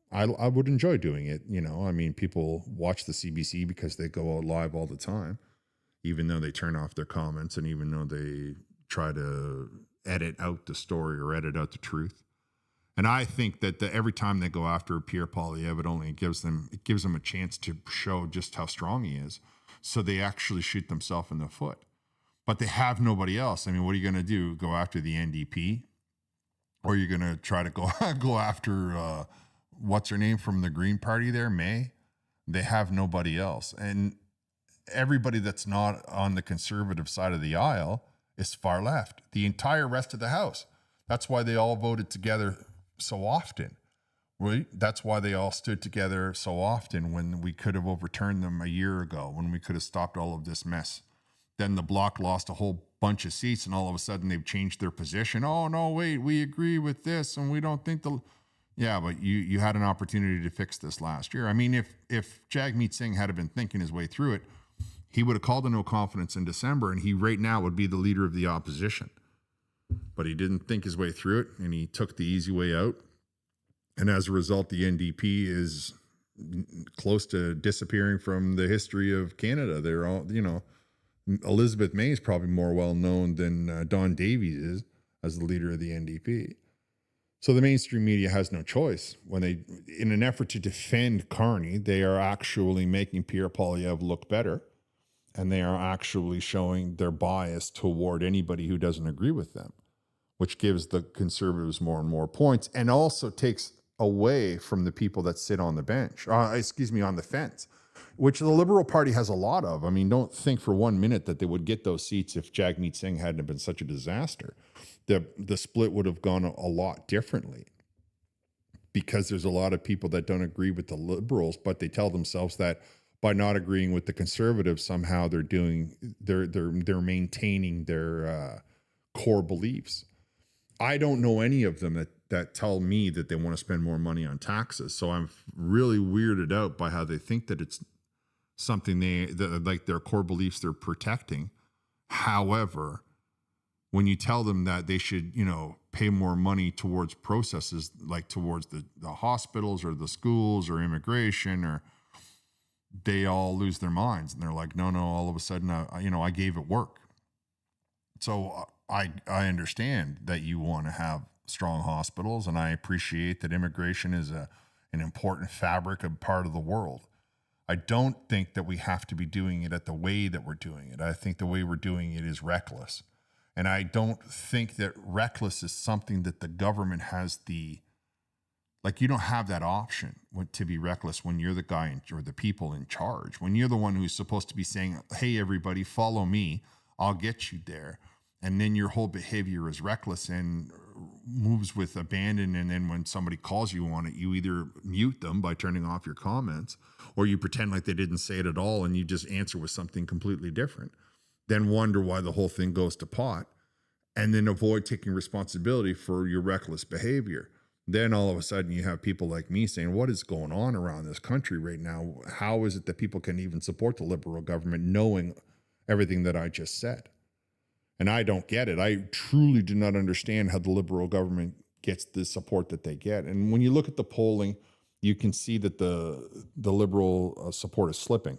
I would enjoy doing it. I mean, people watch the CBC because they go out live all the time, even though they turn off their comments and even though they try to edit out the story or edit out the truth. And I think that every time they go after Pierre Poilievre, it gives them a chance to show just how strong he is. So they actually shoot themselves in the foot. But they have nobody else. I mean, what are you going to do? Go after the NDP? Or are you going to try to go after, what's her name from the Green Party there, May? They have nobody else. And everybody that's not on the conservative side of the aisle is far left. The entire rest of the House. That's why they all voted together so often. Right? That's why they all stood together so often when we could have overturned them a year ago, when we could have stopped all of this mess. Then the Bloc lost a whole bunch of seats, and all of a sudden they've changed their position. Oh, no, wait, we agree with this, and we don't think Yeah, but you had an opportunity to fix this last year. I mean, if Jagmeet Singh had been thinking his way through it, he would have called a no confidence in December, and he right now would be the leader of the opposition. But he didn't think his way through it, and he took the easy way out. And as a result, the NDP is close to disappearing from the history of Canada. They're all, Elizabeth May is probably more well known than Don Davies is as the leader of the NDP. So the mainstream media has no choice. When they, in an effort to defend Carney, they are actually making Pierre Poilievre look better, and they are actually showing their bias toward anybody who doesn't agree with them, which gives the Conservatives more and more points, and also takes away from the people that sit on the bench, on the fence, which the Liberal Party has a lot of. I mean, don't think for 1 minute that they would get those seats if Jagmeet Singh hadn't been such a disaster. The split would have gone a lot differently, because there's a lot of people that don't agree with the Liberals, but they tell themselves that by not agreeing with the Conservatives, somehow they're maintaining their core beliefs. I don't know any of them that tell me that they want to spend more money on taxes. So I'm really weirded out by how they think that it's something like their core beliefs they're protecting. However, when you tell them that they should, pay more money towards processes, like towards the hospitals or the schools or immigration, or they all lose their minds and they're like, no, all of a sudden, I gave it work. So I understand that you want to have strong hospitals, and I appreciate that immigration is an important fabric of part of the world. I don't think that we have to be doing it at the way that we're doing it. I think the way we're doing it is reckless. And I don't think that reckless is something that the government has like you don't have that option to be reckless when you're the guy or the people in charge. When you're the one who's supposed to be saying, hey, everybody, follow me, I'll get you there. And then your whole behavior is reckless and moves with abandon. And then when somebody calls you on it, you either mute them by turning off your comments, or you pretend like they didn't say it at all and you just answer with something completely different. Then wonder why the whole thing goes to pot, and then avoid taking responsibility for your reckless behavior. Then all of a sudden you have people like me saying, what is going on around this country right now? How is it that people can even support the Liberal government knowing everything that I just said? And I don't get it. I truly do not understand how the Liberal government gets the support that they get. And when you look at the polling, you can see that the Liberal support is slipping.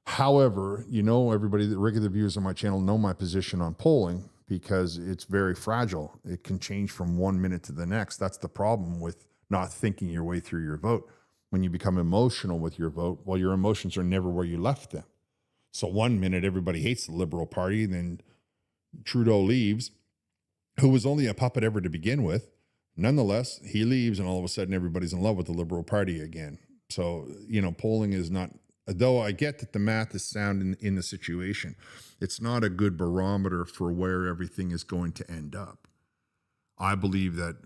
However, everybody, the regular viewers on my channel know my position on polling, because it's very fragile. It can change from 1 minute to the next. That's the problem with not thinking your way through your vote. When you become emotional with your vote, well, your emotions are never where you left them. So 1 minute, everybody hates the Liberal Party, and then Trudeau leaves, who was only a puppet ever to begin with. Nonetheless, he leaves, and all of a sudden everybody's in love with the Liberal Party again. So, polling is not, though I get that the math is sound in the situation, it's not a good barometer for where everything is going to end up. I believe that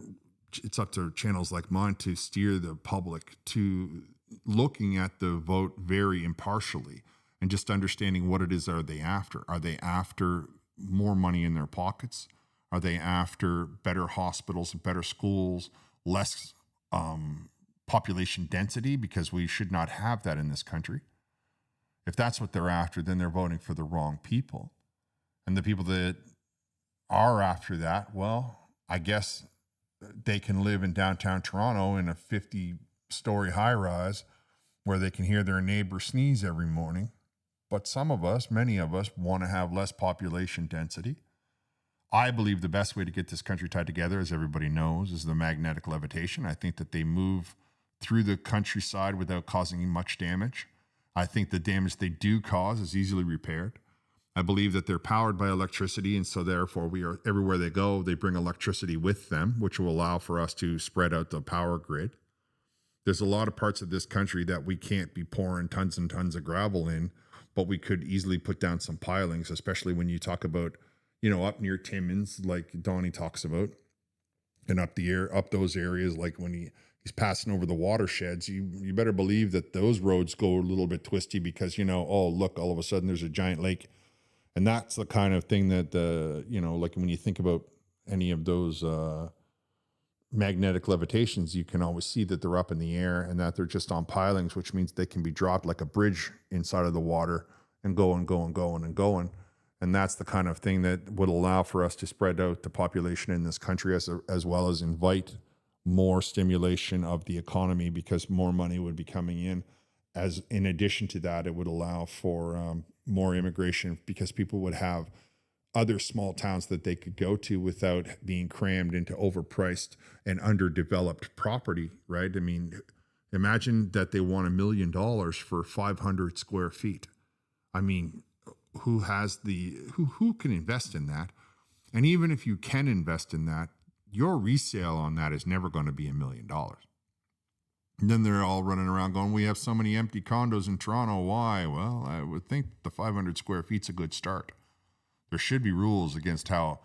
it's up to channels like mine to steer the public to looking at the vote very impartially and just understanding what it is are they after. Are they after more money in their pockets? Are they after better hospitals, better schools, less population density? Because we should not have that in this country. If that's what they're after, then they're voting for the wrong people. And the people that are after that, well, I guess they can live in downtown Toronto in a 50-story high-rise where they can hear their neighbor sneeze every morning. But some of us, many of us, want to have less population density. I believe the best way to get this country tied together, as everybody knows, is the magnetic levitation. I think that they move through the countryside without causing much damage. I think the damage they do cause is easily repaired. I believe that they're powered by electricity, and so therefore we are everywhere they go, they bring electricity with them, which will allow for us to spread out the power grid. There's a lot of parts of this country that we can't be pouring tons and tons of gravel in, but we could easily put down some pilings, especially when you talk about, up near Timmins, like Donnie talks about, and up those areas, like when he's passing over the watersheds, you better believe that those roads go a little bit twisty because, oh, look, all of a sudden there's a giant lake. And that's the kind of thing that, like when you think about any of those magnetic levitations, you can always see that they're up in the air and that they're just on pilings, which means they can be dropped like a bridge inside of the water and going. And that's the kind of thing that would allow for us to spread out the population in this country as well as invite more stimulation of the economy, because more money would be coming in. As in addition to that, it would allow for more immigration, because people would have other small towns that they could go to without being crammed into overpriced and underdeveloped property, right? I mean, imagine that they want $1 million for 500 square feet. I mean, who can invest in that? And even if you can invest in that, your resale on that is never going to be $1 million. And then they're all running around going, we have so many empty condos in Toronto. Why? Well, I would think the 500 square feet's a good start. There should be rules against how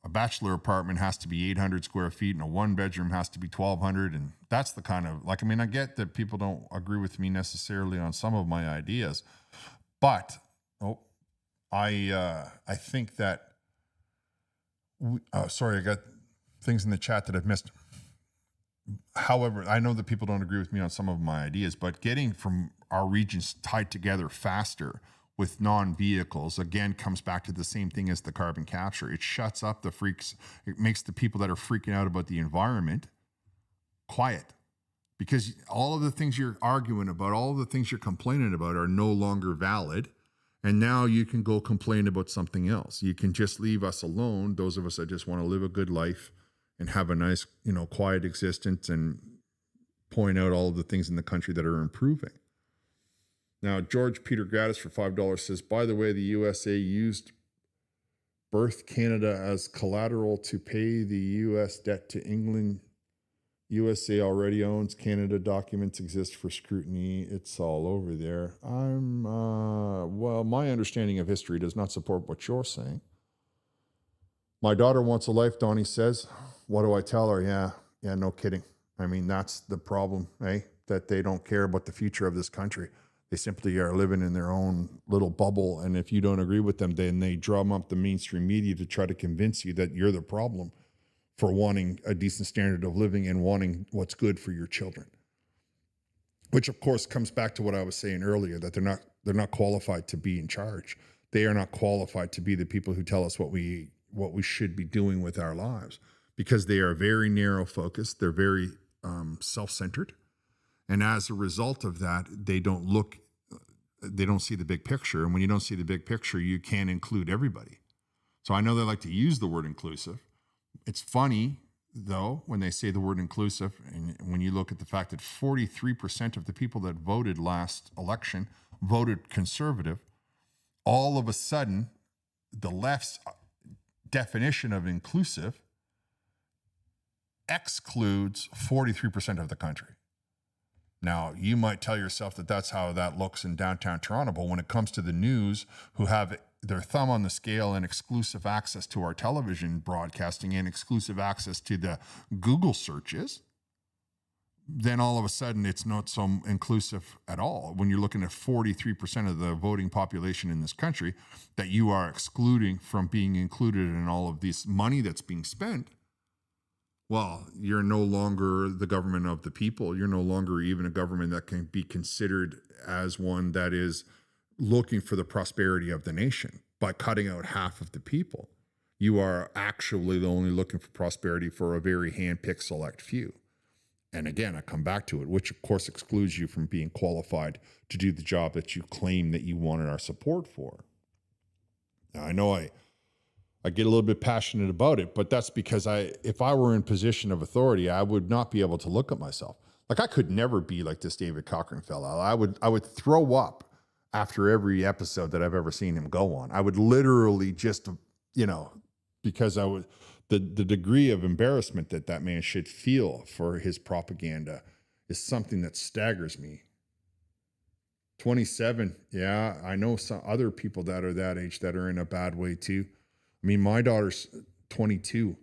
a bachelor apartment has to be 800 square feet and a one bedroom has to be 1,200. And that's the kind of, I get that people don't agree with me necessarily on some of my ideas, but I think that, sorry, I got things in the chat that I've missed. However, I know that people don't agree with me on some of my ideas, but getting from our regions tied together faster with non-vehicles, again, comes back to the same thing as the carbon capture. It shuts up the freaks. It makes the people that are freaking out about the environment quiet, because all of the things you're arguing about, all of the things you're complaining about are no longer valid. And now you can go complain about something else. You can just leave us alone, those of us that just want to live a good life and have a nice, quiet existence, and point out all of the things in the country that are improving. Now, George Peter Gaddis for $5 says, by the way, the USA used Birth Canada as collateral to pay the U.S. debt to England. USA already owns Canada. Documents exist for scrutiny. It's all over there. Well, my understanding of history does not support what you're saying. My daughter wants a life, Donnie says. What do I tell her? Yeah, no kidding. I mean, that's the problem, eh? That they don't care about the future of this country. They simply are living in their own little bubble. And if you don't agree with them, then they drum up the mainstream media to try to convince you that you're the problem for wanting a decent standard of living and wanting what's good for your children. Which, of course, comes back to what I was saying earlier, that they're not qualified to be in charge. They are not qualified to be the people who tell us what we should be doing with our lives, because they are very narrow focused. They're very self-centered. And as a result of that, they don't see the big picture. And when you don't see the big picture, you can't include everybody. So I know they like to use the word inclusive. It's funny, though, when they say the word inclusive, and when you look at the fact that 43% of the people that voted last election voted conservative, all of a sudden, the left's definition of inclusive excludes 43% of the country. Now, you might tell yourself that that's how that looks in downtown Toronto, but when it comes to the news, who have their thumb on the scale and exclusive access to our television broadcasting and exclusive access to the Google searches, then all of a sudden it's not so inclusive at all. When you're looking at 43% of the voting population in this country that you are excluding from being included in all of this money that's being spent, well, you're no longer the government of the people. You're no longer even a government that can be considered as one that is looking for the prosperity of the nation by cutting out half of the people. You are actually only looking for prosperity for a very hand-picked select few. And again, I come back to it, which of course excludes you from being qualified to do the job that you claim that you wanted our support for. Now, I know I get a little bit passionate about it, but that's because if I were in position of authority, I would not be able to look at myself. Like, I could never be like this David Cochrane fella. I would throw up after every episode that I've ever seen him go on. I would literally just, because the degree of embarrassment that man should feel for his propaganda is something that staggers me. 27, yeah, I know some other people that are that age that are in a bad way too. I mean, my daughter's 22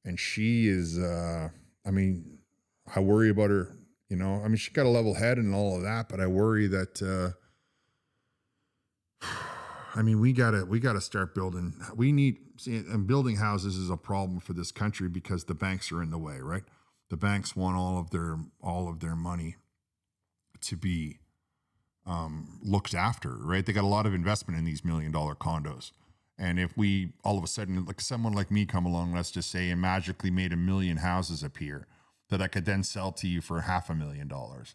and she is, I worry about her, she's got a level head and all of that, but I worry that, we gotta start building. And building houses is a problem for this country because the banks are in the way, right? The banks want all of their money to be looked after, right? They got a lot of investment in these $1 million condos. And if we all of a sudden, like someone like me come along, let's just say, and magically made 1 million houses appear that I could then sell to you for $500,000.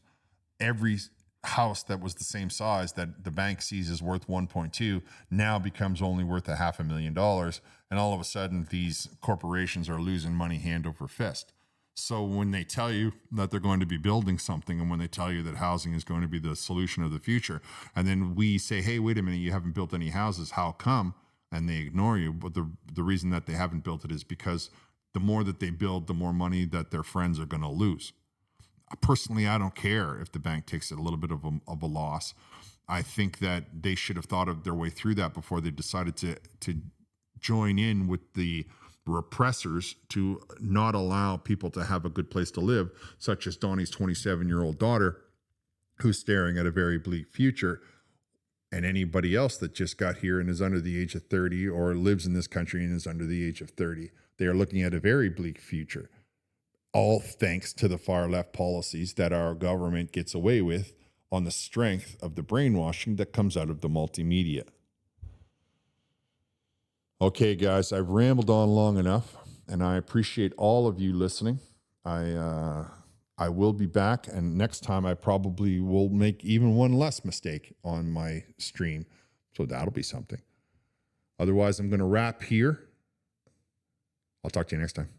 Every house that was the same size that the bank sees is worth 1.2 now becomes only worth $500,000. And all of a sudden, these corporations are losing money hand over fist. So when they tell you that they're going to be building something, and when they tell you that housing is going to be the solution of the future, and then we say, hey, wait a minute, you haven't built any houses, how come? And they ignore you. But the reason that they haven't built it is because the more that they build, the more money that their friends are going to lose. Personally, I don't care if the bank takes a little bit of a loss. I think that they should have thought of their way through that before they decided to join in with the repressors to not allow people to have a good place to live, such as Donnie's 27-year-old daughter, who's staring at a very bleak future, and anybody else that just got here and is under the age of 30 or lives in this country and is under the age of 30. They are looking at a very bleak future, all thanks to the far left policies that our government gets away with on the strength of the brainwashing that comes out of the multimedia. Okay, guys, I've rambled on long enough, and I appreciate all of you listening. I will be back, and next time I probably will make even one less mistake on my stream, so that'll be something. Otherwise, I'm going to wrap here. I'll talk to you next time.